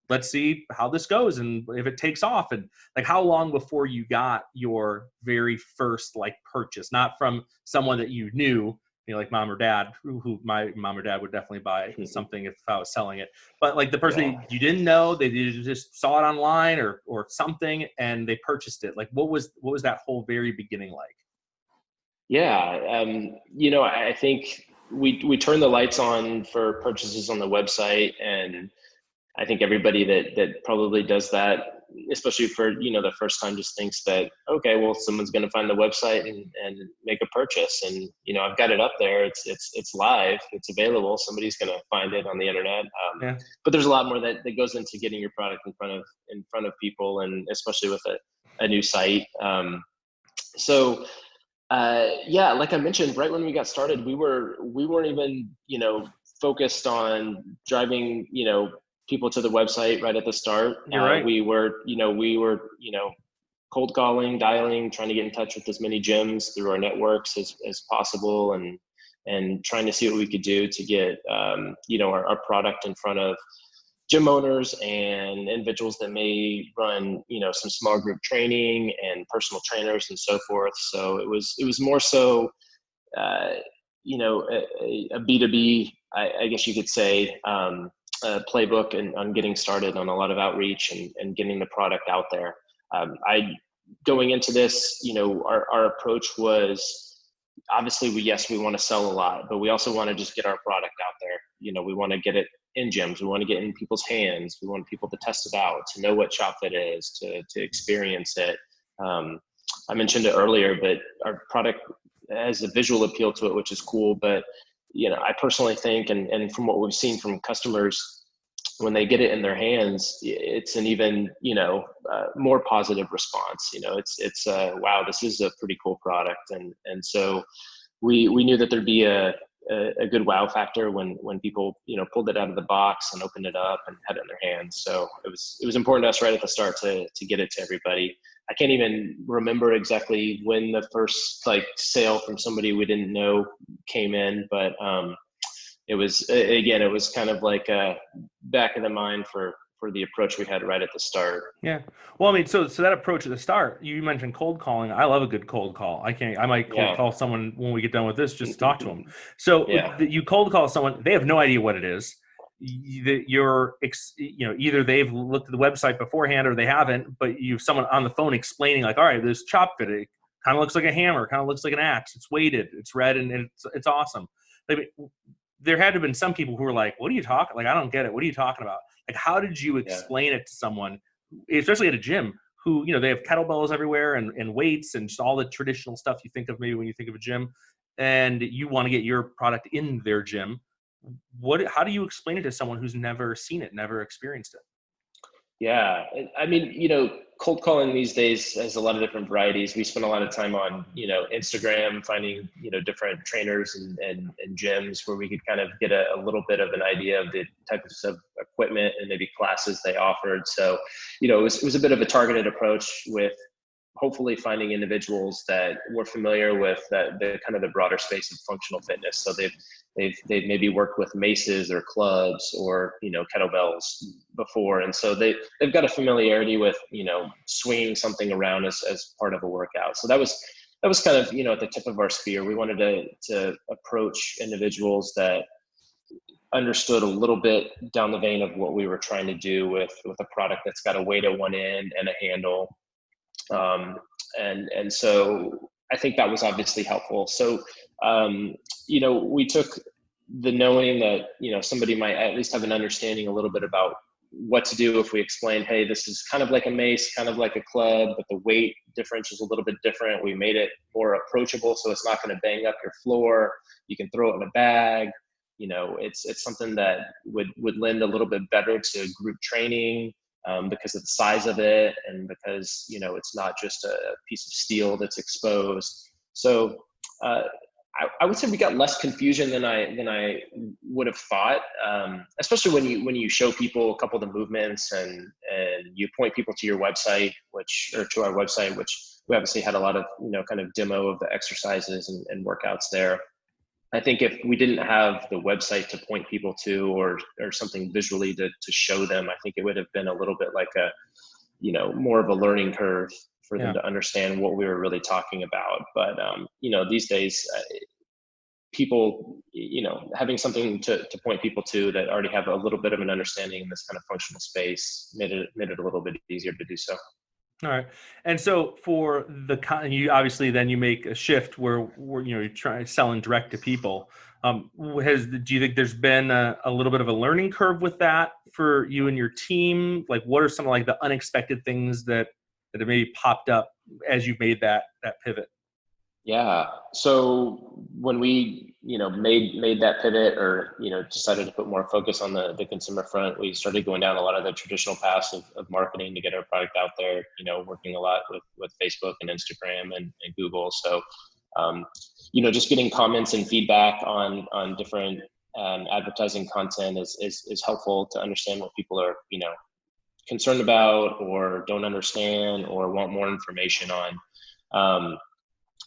let's see how this goes and if it takes off? And like, how long before you got your very first like purchase, not from someone that you knew, like mom or dad, who my mom or dad would definitely buy something if I was selling it, but like the person you didn't know, they just saw it online or something and they purchased it. Like, what was that whole very beginning like? Yeah. I think we turned the lights on for purchases on the website, and I think everybody that probably does that, especially for, the first time, just thinks that, okay, well, someone's going to find the website and make a purchase. And, I've got it up there. It's live. It's available. Somebody's going to find it on the internet. But there's a lot more that goes into getting your product in front of people, and especially with a new site. Like I mentioned, right when we got started, we weren't even, focused on driving, people to the website right at the start. You're right. We were cold calling, dialing, trying to get in touch with as many gyms through our networks as possible, and trying to see what we could do to get, our product in front of gym owners and individuals that may run, some small group training and personal trainers and so forth. So it was more so, a B2B, I guess you could say, playbook and on getting started on a lot of outreach and getting the product out there. Going into this, our approach was obviously we want to sell a lot, but we also want to just get our product out there. We want to get it in gyms. We want to get in people's hands. We want people to test it out, to know what ChopFit is, to experience it. I mentioned it earlier, but our product has a visual appeal to it, which is cool. But, I personally think, and from what we've seen from customers, when they get it in their hands, it's an even, more positive response. It's wow, this is a pretty cool product. And so we knew that there'd be a good wow factor when people, pulled it out of the box and opened it up and had it in their hands. So it was important to us right at the start to get it to everybody. I can't even remember exactly when the first sale from somebody we didn't know came in, but it was kind of like back of the mind for the approach we had right at the start. Yeah. Well, I mean, so that approach at the start, you mentioned cold calling. I love a good cold call. I might cold call someone when we get done with this, just to talk to them. So you cold call someone, they have no idea what it is. Either they've looked at the website beforehand or they haven't, but you have someone on the phone explaining like, all right, this ChopFit, it kind of looks like a hammer, kind of looks like an axe. It's weighted, it's red, and it's awesome. There had to have been some people who were like, what are you talking? Like, I don't get it. What are you talking about? Like, how did you explain it to someone, especially at a gym, who, they have kettlebells everywhere and weights and just all the traditional stuff you think of maybe when you think of a gym, and you want to get your product in their gym? How do you explain it to someone who's never seen it, never experienced it? Yeah. I mean, cold calling these days has a lot of different varieties. We spend a lot of time on, Instagram, finding, different trainers and gyms where we could kind of get a little bit of an idea of the types of equipment and maybe classes they offered. So, it was a bit of a targeted approach with hopefully finding individuals that were familiar with the kind of the broader space of functional fitness. So they've maybe worked with maces or clubs or, kettlebells before. And so they've got a familiarity with, swinging something around as part of a workout. So that was kind of, at the tip of our spear. We wanted to approach individuals that understood a little bit down the vein of what we were trying to do with a product that's got a weight at one end and a handle. And so I think that was obviously helpful. So, we took the knowing that, somebody might at least have an understanding a little bit about what to do if we explain, hey, this is kind of like a mace, kind of like a club, but the weight differential is a little bit different. We made it more approachable, so it's not going to bang up your floor. You can throw it in a bag. It's something that would lend a little bit better to group training, because of the size of it, and because it's not just a piece of steel that's exposed. So I would say we got less confusion than I would have thought, especially when you show people a couple of the movements and you point people to your website, or to our website, which we obviously had a lot of kind of demo of the exercises and workouts there. I think if we didn't have the website to point people to, or something visually to show them, I think it would have been a little bit like more of a learning curve for them to understand what we were really talking about. But, these days, people, having something to point people to that already have a little bit of an understanding in this kind of functional space made it a little bit easier to do so. All right. And so for you obviously then you make a shift where you're trying selling direct to people. Do you think there's been a little bit of a learning curve with that for you and your team? Like, what are some of the unexpected things that have maybe popped up as you made that pivot? Yeah. So when we, made that pivot, or, decided to put more focus on the consumer front, we started going down a lot of the traditional paths of marketing to get our product out there, working a lot with Facebook and Instagram and Google. So, just getting comments and feedback on different advertising content is helpful to understand what people are, concerned about, or don't understand, or want more information on.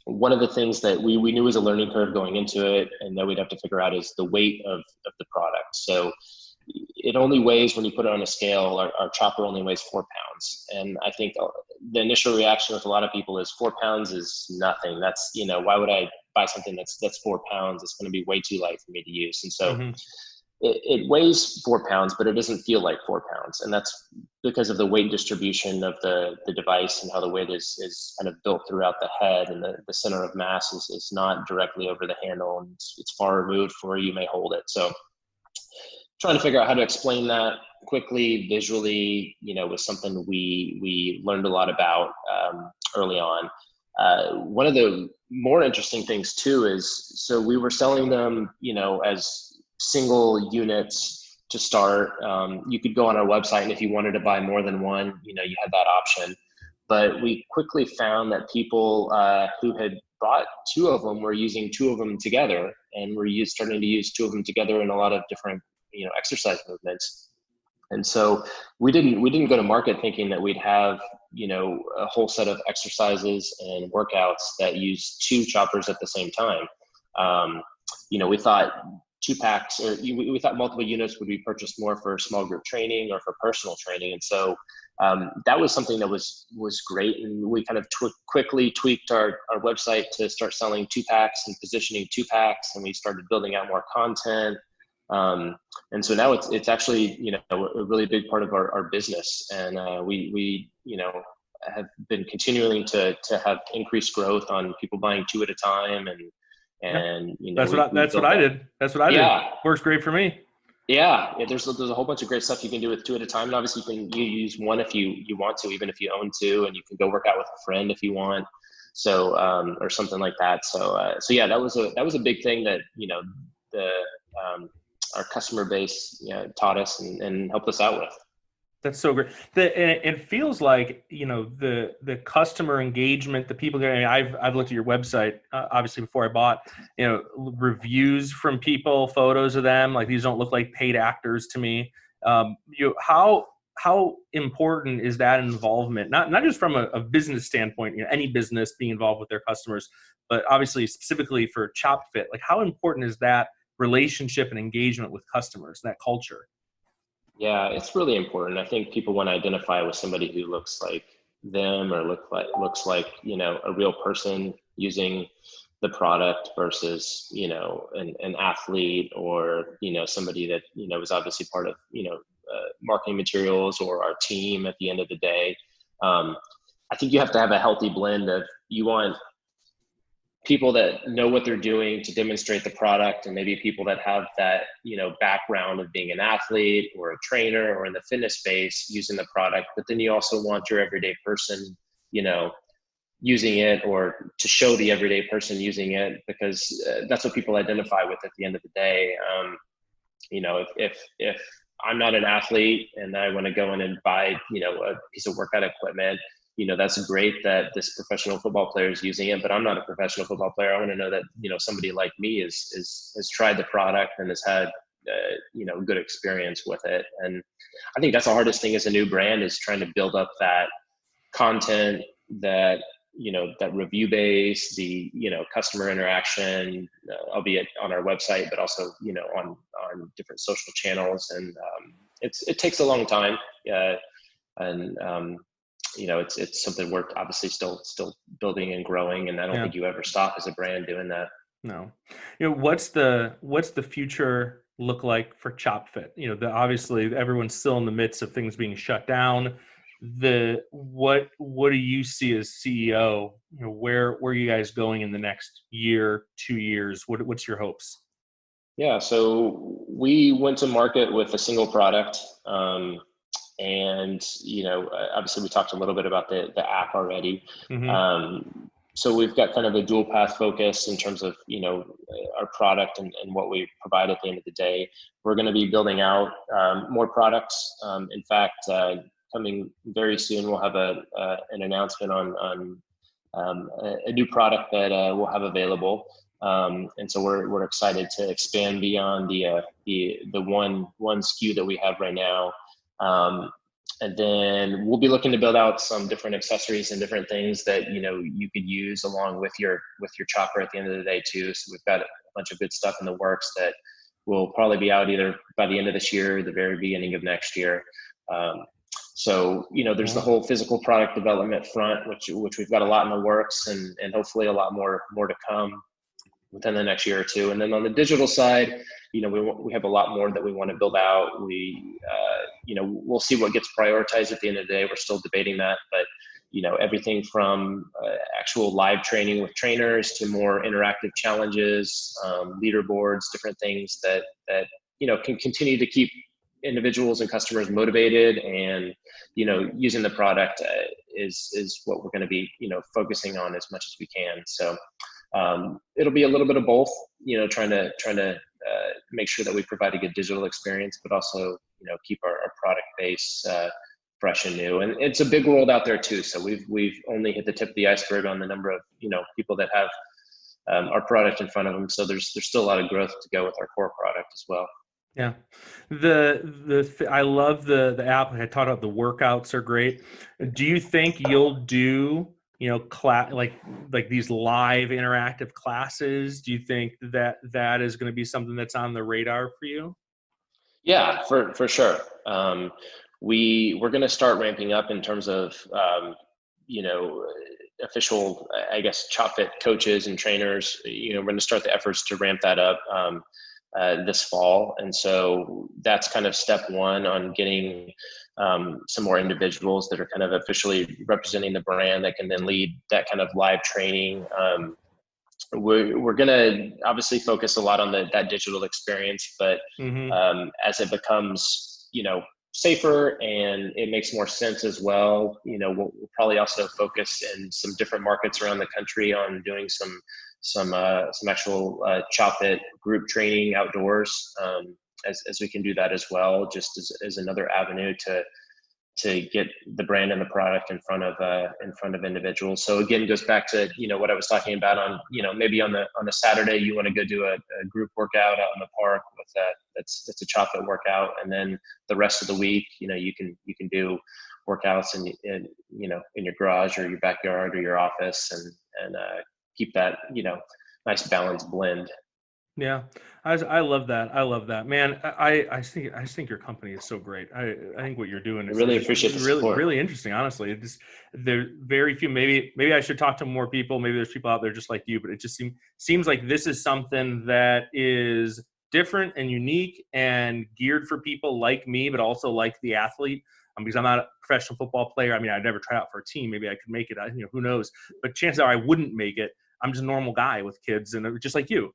One of the things that we knew was a learning curve going into it, and that we'd have to figure out, is the weight of the product. So it only weighs, when you put it on a scale, our chopper only weighs 4 pounds. And I think the initial reaction with a lot of people is 4 pounds is nothing. That's, why would I buy something that's 4 pounds? It's going to be way too light for me to use. And so it weighs 4 pounds, but it doesn't feel like 4 pounds. And that's because of the weight distribution of the device, and how the weight is kind of built throughout the head, and the center of mass is not directly over the handle, and it's far removed from where you may hold it. So trying to figure out how to explain that quickly, visually, was something we learned a lot about early on. One of the more interesting things too is, so we were selling them, as single units to start. You could go on our website, and if you wanted to buy more than one, you had that option. But we quickly found that people who had bought 2 of them were using 2 of them together, and were starting to use 2 of them together in a lot of different exercise movements. And so we didn't go to market thinking that we'd have a whole set of exercises and workouts that use 2 choppers at the same time. We thought 2 packs, or we thought multiple units would be purchased more for small group training or for personal training. And so that was something that was great. And we kind of quickly tweaked our website to start selling 2 packs and positioning 2 packs. And we started building out more content. And so now it's actually, a really big part of our business. And we have been continuing to have increased growth on people buying 2 at a time. And that's what I did. Works great for me. Yeah. There's a whole bunch of great stuff you can do with 2 at a time. And obviously you use 1 if you want to, even if you own 2, and you can go work out with a friend if you want. So, or something like that. So yeah, that was a big thing that, our customer base taught us and helped us out with. That's so great. It feels like, the customer engagement, the people getting, I've looked at your website, obviously before I bought, reviews from people, photos of them, like these don't look like paid actors to me. How important is that involvement? Not just from a business standpoint, any business being involved with their customers, but obviously specifically for ChopFit, like how important is that relationship and engagement with customers, that culture? Yeah, it's really important. I think people want to identify with somebody who looks like them, or looks like a real person using the product, versus an athlete, or somebody that was obviously part of marketing materials, or our team at the end of the day. I think you have to have a healthy blend of, you want people that know what they're doing to demonstrate the product, and maybe people that have that, background of being an athlete or a trainer or in the fitness space using the product. But then you also want your everyday person, using it, or to show the everyday person using it, because that's what people identify with at the end of the day. If I'm not an athlete and I want to go in and buy, a piece of workout equipment, that's great that this professional football player is using it, but I'm not a professional football player. I want to know that, somebody like me has tried the product and has had, good experience with it. And I think that's the hardest thing as a new brand, is trying to build up that content, that, that review base, the, customer interaction, albeit on our website, but also, on different social channels. And it takes a long time. It's something we're obviously still building and growing, and I don't think you ever stop as a brand doing that. No. What's the future look like for ChopFit? Obviously everyone's still in the midst of things being shut down. What do you see as CEO? Where are you guys going in the next year, 2 years? What's your hopes? Yeah, so we went to market with a single product. And, obviously we talked a little bit about the app already. Mm-hmm. So we've got kind of a dual path focus in terms of, our product and what we provide at the end of the day. We're going to be building out more products. In fact, coming very soon, we'll have an announcement on a new product that we'll have available. And so we're excited to expand beyond the one SKU that we have right now. And then we'll be looking to build out some different accessories and different things that, you could use along with your chopper at the end of the day too. So we've got a bunch of good stuff in the works that will probably be out either by the end of this year or the very beginning of next year. So, there's the whole physical product development front, which we've got a lot in the works, and hopefully a lot more to come within the next year or two. And then on the digital side, we have a lot more that we want to build out. We'll see what gets prioritized at the end of the day. We're still debating that, but everything from actual live training with trainers to more interactive challenges, leaderboards, different things that can continue to keep individuals and customers motivated, and using the product is what we're going to be focusing on as much as we can. So it'll be a little bit of both, trying to make sure that we provide a good digital experience, but also keep our product base fresh and new. And it's a big world out there too. So we've only hit the tip of the iceberg on the number of people that have our product in front of them. So there's still a lot of growth to go with our core product as well. Yeah. I love the app. I talked about the workouts are great. Do you think you'll do, like these live interactive classes? Do you think that is going to be something that's on the radar for you? Yeah, for sure. We're going to start ramping up in terms of, official, I guess, ChopFit coaches and trainers. We're going to start the efforts to ramp that up this fall. And so that's kind of step one on getting some more individuals that are kind of officially representing the brand that can then lead that kind of live training. We're going to obviously focus a lot on that digital experience, but as it becomes, safer and it makes more sense as well, we'll probably also focus in some different markets around the country on doing some actual ChopFit group training outdoors, as we can do that as well, just as another avenue to get the brand and the product in front of individuals. So again, it goes back to what I was talking about on maybe on a Saturday you want to go do a group workout out in the park with that's a ChopFit workout, and then the rest of the week you can do workouts in your garage or your backyard or your office, and keep that nice balanced blend. Yeah, I love that. I love that, man. I think your company is so great. I think what you're doing is really appreciate the support. Really interesting. Honestly, there's very few. Maybe I should talk to more people. Maybe there's people out there just like you, but it just seems like this is something that is different and unique and geared for people like me, but also like the athlete. Because I'm not a professional football player. I mean, I'd never try out for a team. Maybe I could make it. Who knows? But chances are I wouldn't make it. I'm just a normal guy with kids and just like you.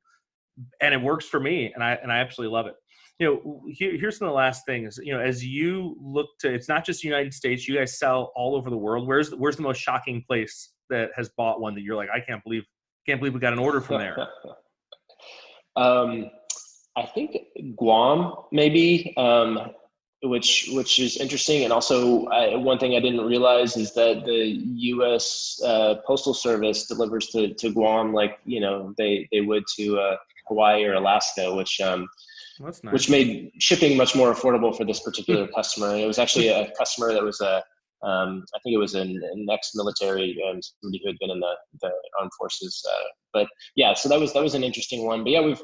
And it works for me, and I absolutely love it. Here's some of the last things. As you look to, it's not just the United States. You guys sell all over the world. Where's the most shocking place that has bought one that you're like, I can't believe we got an order from there? I think Guam, maybe, which is interesting. And also, one thing I didn't realize is that the U.S. Postal Service delivers to Guam like they would to Hawaii or Alaska, which that's nice. Which made shipping much more affordable for this particular customer. And it was actually a customer that was I think it was an ex-military, somebody who had been in the armed forces. But yeah, so that was an interesting one. But yeah,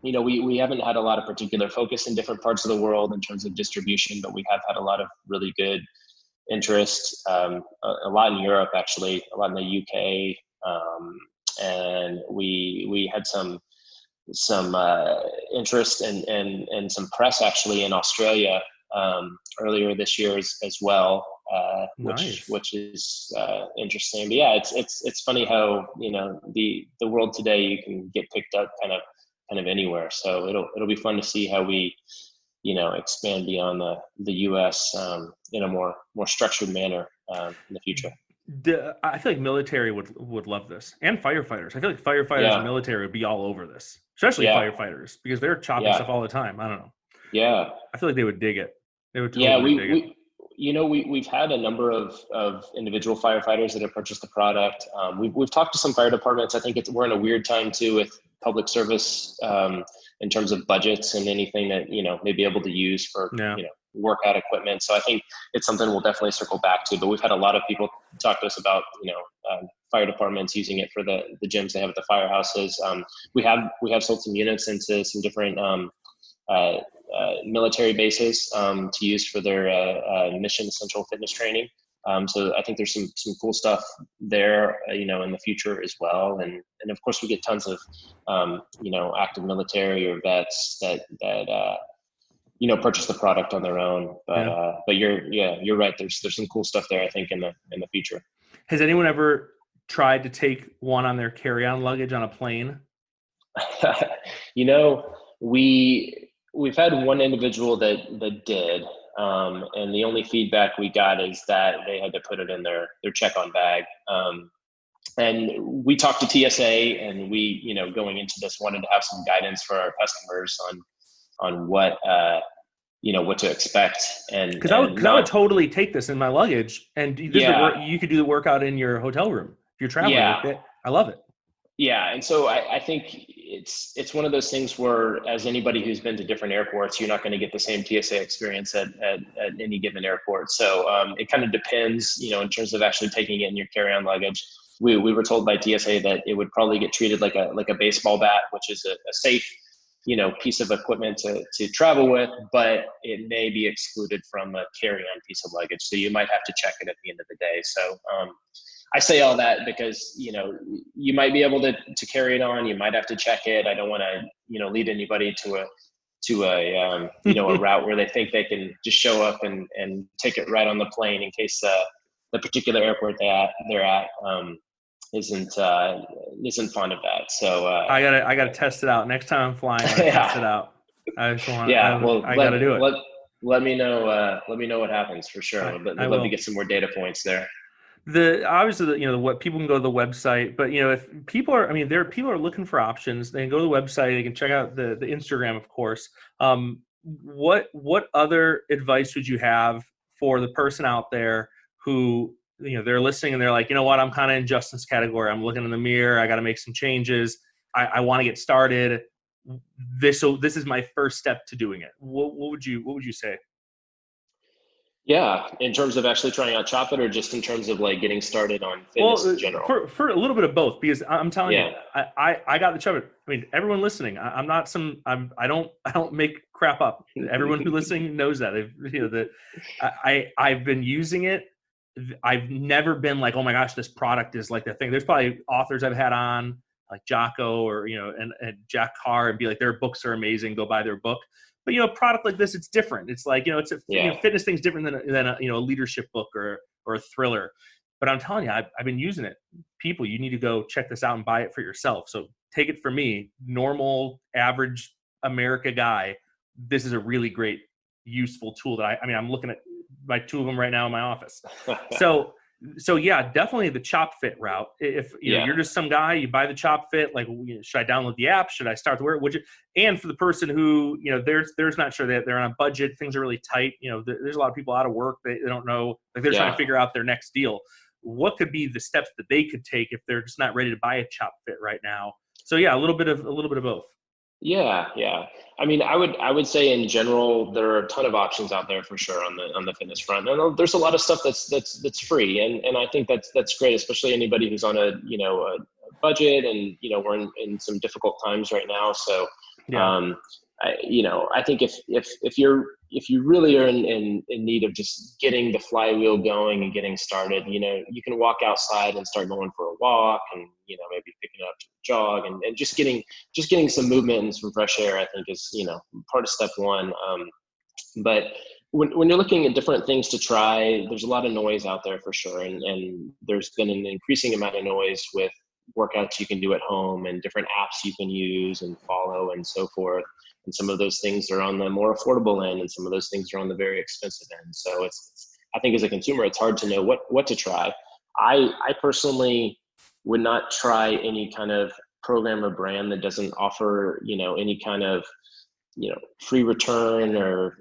we haven't had a lot of particular focus in different parts of the world in terms of distribution, but we have had a lot of really good interest, a lot in Europe, actually, a lot in the UK. And we had some interest and some press actually in Australia earlier this year as well, nice. which is interesting. But yeah, it's funny how the world today, you can get picked up kind of anywhere. So it'll be fun to see how we expand beyond the US in a more structured manner in the future. I feel like military would love this, and firefighters. I feel like firefighters and military would be all over this, especially firefighters, because they're chopping stuff all the time. I don't know. Yeah, I feel like they would dig it. They would totally dig it. We've had a number of individual firefighters that have purchased the product. We've talked to some fire departments. I think we're in a weird time too with public service in terms of budgets and anything that may be able to use for workout equipment. So I think it's something we'll definitely circle back to. But we've had a lot of people talk to us about fire departments using it for the gyms they have at the firehouses. We have sold some units into some different military bases to use for their mission essential fitness training. So I think there's some cool stuff there, in the future as well. And of course we get tons of, active military or vets that purchase the product on their own. But you're right. There's some cool stuff there, I think, in the future. Has anyone ever tried to take one on their carry-on luggage on a plane? We've had one individual that did, and the only feedback we got is that they had to put it in their check-on bag. And we talked to TSA, and we, going into this, wanted to have some guidance for our customers on what to expect. And because I would totally take this in my luggage, and you could do the workout in your hotel room if you're traveling with it. I love it. Yeah. And so I think it's one of those things where, as anybody who's been to different airports, you're not going to get the same TSA experience at any given airport. So it kind of depends, in terms of actually taking it in your carry-on luggage. We were told by TSA that it would probably get treated like a baseball bat, which is a safe, piece of equipment to travel with, but it may be excluded from a carry-on piece of luggage. So you might have to check it at the end of the day. So I say all that because, you might be able to carry it on. You might have to check it. I don't want to, lead anybody to a a route where they think they can just show up and take it right on the plane in case the particular airport they're at isn't fond of that. So I gotta test it out next time I'm flying. I gotta test it out. I just want. I gotta do it. Let me know. Let me know what happens for sure. I'd love to get some more data points there. Obviously, what people can go to the website, but if people are looking for options, they can go to the website. They can check out the Instagram, of course. What other advice would you have for the person out there who they're listening and they're like, what, I'm kind of in Justin's category. I'm looking in the mirror. I got to make some changes. I want to get started. This is my first step to doing it. What would you say? Yeah, in terms of actually trying out ChopFit, or just in terms of like getting started on fitness in general? For a little bit of both, because I'm telling you, I got the ChopFit. I mean, everyone listening, I don't make crap up. Everyone who listening knows that. I've been using it. I've never been like, oh my gosh, this product is like the thing. There's probably authors I've had on like Jocko or and Jack Carr, and be like, their books are amazing. Go buy their book. But a product like this, it's different. It's like it's fitness thing's different than a leadership book or a thriller. but I'm telling you, I've been using it. People, you need to go check this out and buy it for yourself. So take it from me, normal, average America guy. This is a really great, useful tool that I mean, I'm looking at my 2 of them right now in my office. So yeah, definitely the ChopFit route. If you know, you're just some guy, you buy the ChopFit, like, should I download the app? Should I start to wear it? And for the person who, there's not sure that they're on a budget, things are really tight. There's a lot of people out of work. They don't know, like they're trying to figure out their next deal. What could be the steps that they could take if they're just not ready to buy a ChopFit right now? So yeah, a little bit of both. Yeah. I mean, I would say in general, there are a ton of options out there for sure on the fitness front. And there's a lot of stuff that's free, and I think that's great, especially anybody who's on a budget, and we're in some difficult times right now. So I think if you really are in need of just getting the flywheel going and getting started, you can walk outside and start going for a walk, and maybe picking up to jog, and just getting some movement and some fresh air, I think is part of step one. But when you're looking at different things to try, there's a lot of noise out there for sure, and there's been an increasing amount of noise with workouts you can do at home and different apps you can use and follow and so forth. And some of those things are on the more affordable end, and some of those things are on the very expensive end. So I think as a consumer, it's hard to know what to try. I personally would not try any kind of program or brand that doesn't offer, any kind of, free return or,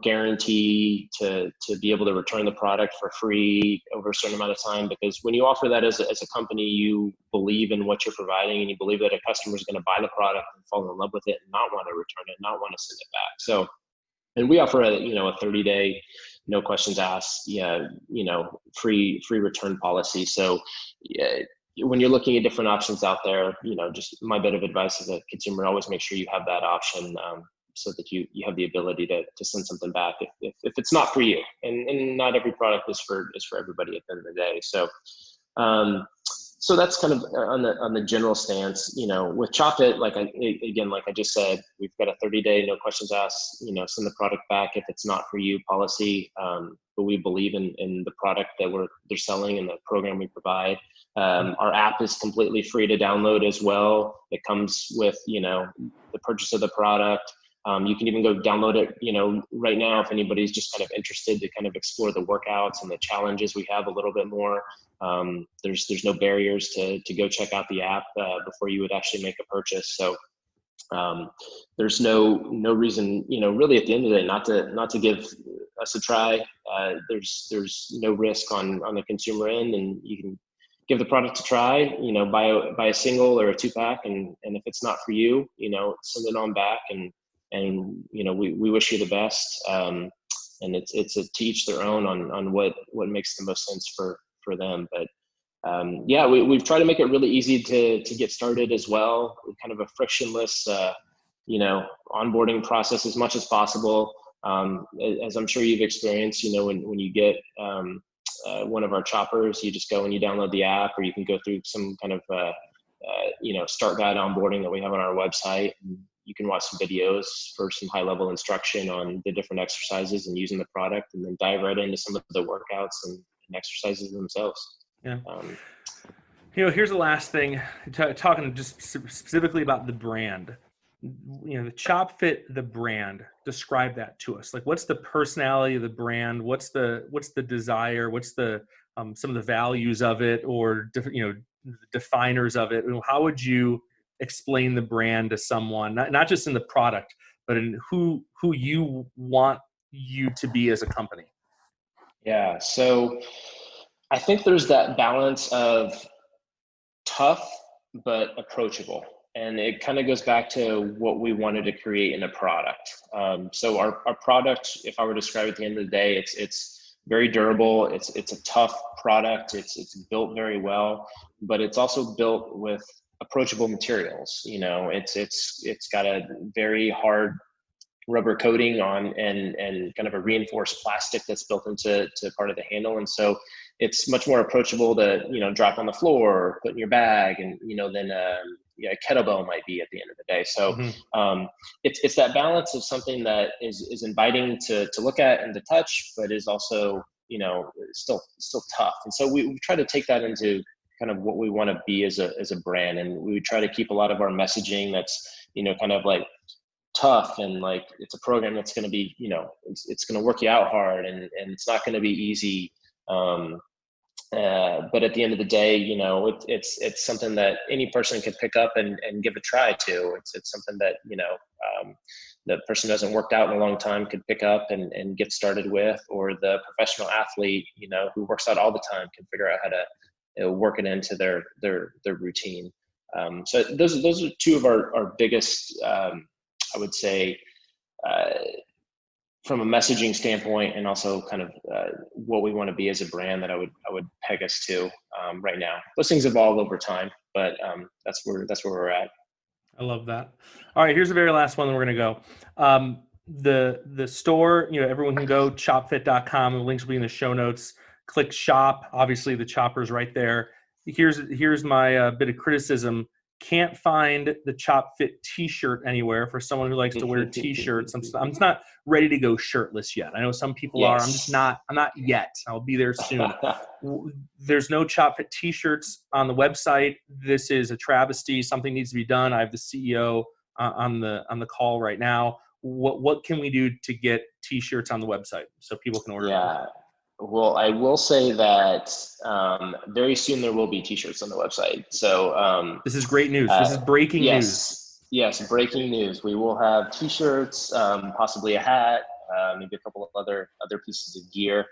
guarantee to be able to return the product for free over a certain amount of time. Because when you offer that as a company, you believe in what you're providing, and you believe that a customer is going to buy the product and fall in love with it and not want to return it, not want to send it back. So, and we offer a 30-day, no questions asked, free return policy. So when you're looking at different options out there, just my bit of advice as a consumer, always make sure you have that option, so that you have the ability to send something back if it's not for you. And not every product is for everybody at the end of the day. So so that's kind of on the general stance. With ChopFit, like I just said, we've got a 30-day no questions asked, send the product back if it's not for you policy. But we believe in the product that they're selling and the program we provide. Our app is completely free to download as well. It comes with, the purchase of the product. You can even go download it, right now, if anybody's just kind of interested to kind of explore the workouts and the challenges we have a little bit more. There's no barriers to go check out the app before you would actually make a purchase. So there's no reason, really at the end of the day, not to give us a try. There's no risk on the consumer end, and you can give the product a try, buy a single or a 2-pack, and if it's not for you, send it on back, and we wish you the best. And it's to each their own on what makes the most sense for them. But we've tried to make it really easy to get started as well, kind of a frictionless, onboarding process as much as possible. As I'm sure you've experienced, when you get one of our choppers, you just go and you download the app, or you can go through some kind of start guide onboarding that we have on our website. And you can watch some videos for some high level instruction on the different exercises and using the product, and then dive right into some of the workouts and exercises themselves. Yeah. Here's the last thing, talking just specifically about the brand. The ChopFit, the brand, describe that to us. Like, what's the personality of the brand? What's the desire? What's the some of the values of it, or different, definers of it? How would you explain the brand to someone, not just in the product, but in who you want you to be as a company? Yeah. So I think there's that balance of tough but approachable. And it kind of goes back to what we wanted to create in a product. So our product, if I were to describe it at the end of the day, it's very durable. It's a tough product. It's built very well, but it's also built with approachable materials. It's got a very hard rubber coating on, and kind of a reinforced plastic that's built into part of the handle. And so it's much more approachable to, drop on the floor or put in your bag, and, then a kettlebell might be at the end of the day. So it's that balance of something that is inviting to look at and to touch, but is also still tough. And so we try to take that into kind of what we want to be as a brand. And we try to keep a lot of our messaging that's, kind of like tough, and like it's a program that's going to be, it's going to work you out hard, and it's not going to be easy. But at the end of the day, it's something that any person can pick up and give a try to. It's something that, the person who hasn't worked out in a long time could pick up and get started with, or the professional athlete, who works out all the time can figure out how to work it into their routine. So those are two of our biggest, I would say, from a messaging standpoint, and also kind of what we want to be as a brand, that I would peg us to right now. Those things evolve over time, but that's where we're at. I love that. All right, here's the very last one that we're going to go. The store, everyone can go ChopFit.com. The links will be in the show notes. Click shop. Obviously, the chopper's right there. Here's my bit of criticism. Can't find the ChopFit t-shirt anywhere for someone who likes to wear t-shirts. I'm just not ready to go shirtless yet. I know some people are. I'm not yet. I'll be there soon. There's no ChopFit t-shirts on the website. This is a travesty. Something needs to be done. I have the CEO on the call right now. What can we do to get t-shirts on the website so people can order them? Well, I will say that very soon there will be t-shirts on the website. So this is great news. This is breaking news. Yes, breaking news. We will have t-shirts, possibly a hat, maybe a couple of other pieces of gear.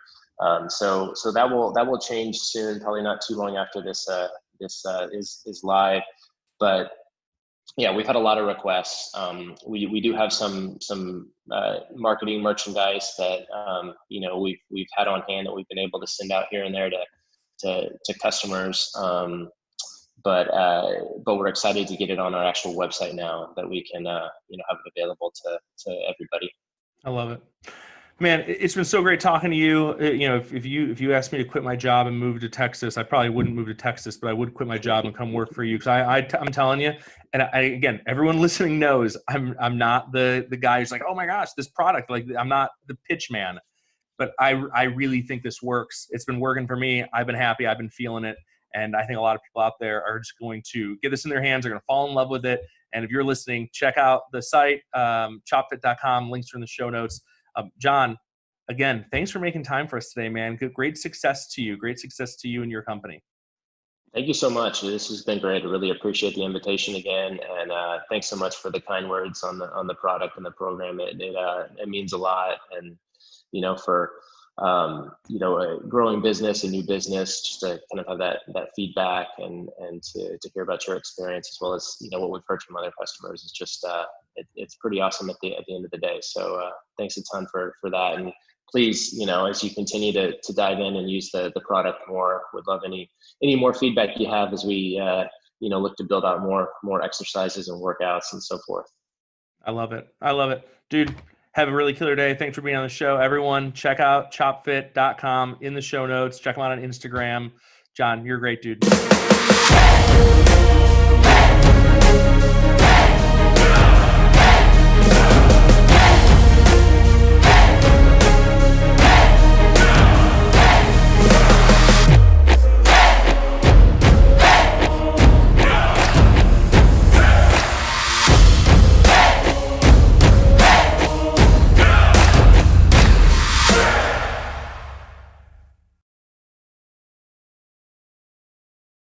So that will change soon. Probably not too long after this is live. But yeah, we've had a lot of requests. We do have some marketing merchandise that we've had on hand that we've been able to send out here and there to customers. But we're excited to get it on our actual website now, that we can have it available to everybody. I love it. Man, it's been so great talking to you. If you asked me to quit my job and move to Texas, I probably wouldn't move to Texas, but I would quit my job and come work for you. Because I'm telling you, and again, everyone listening knows I'm not the guy who's like, oh my gosh, this product, like I'm not the pitch man, but I really think this works. It's been working for me. I've been happy. I've been feeling it. And I think a lot of people out there are just going to get this in their hands. They're going to fall in love with it. And if you're listening, check out the site, chopfit.com. Links are in the show notes. Jon, again, thanks for making time for us today, man. Great success to you. Great success to you and your company. Thank you so much. This has been great. I really appreciate the invitation again, and thanks so much for the kind words on the product and the program. It means a lot, and for a growing business, a new business, just to kind of have that feedback and to hear about your experience, as well as what we've heard from other customers. It's just it's pretty awesome at the end of the day. So thanks a ton for that, and please, as you continue to dive in and use the product more, would love any more feedback you have as we look to build out more exercises and workouts and so forth. I love it, dude. Have a really killer day. Thanks for being on the show. Everyone, check out chopfit.com in the show notes. Check them out on Instagram. Jon, you're a great dude.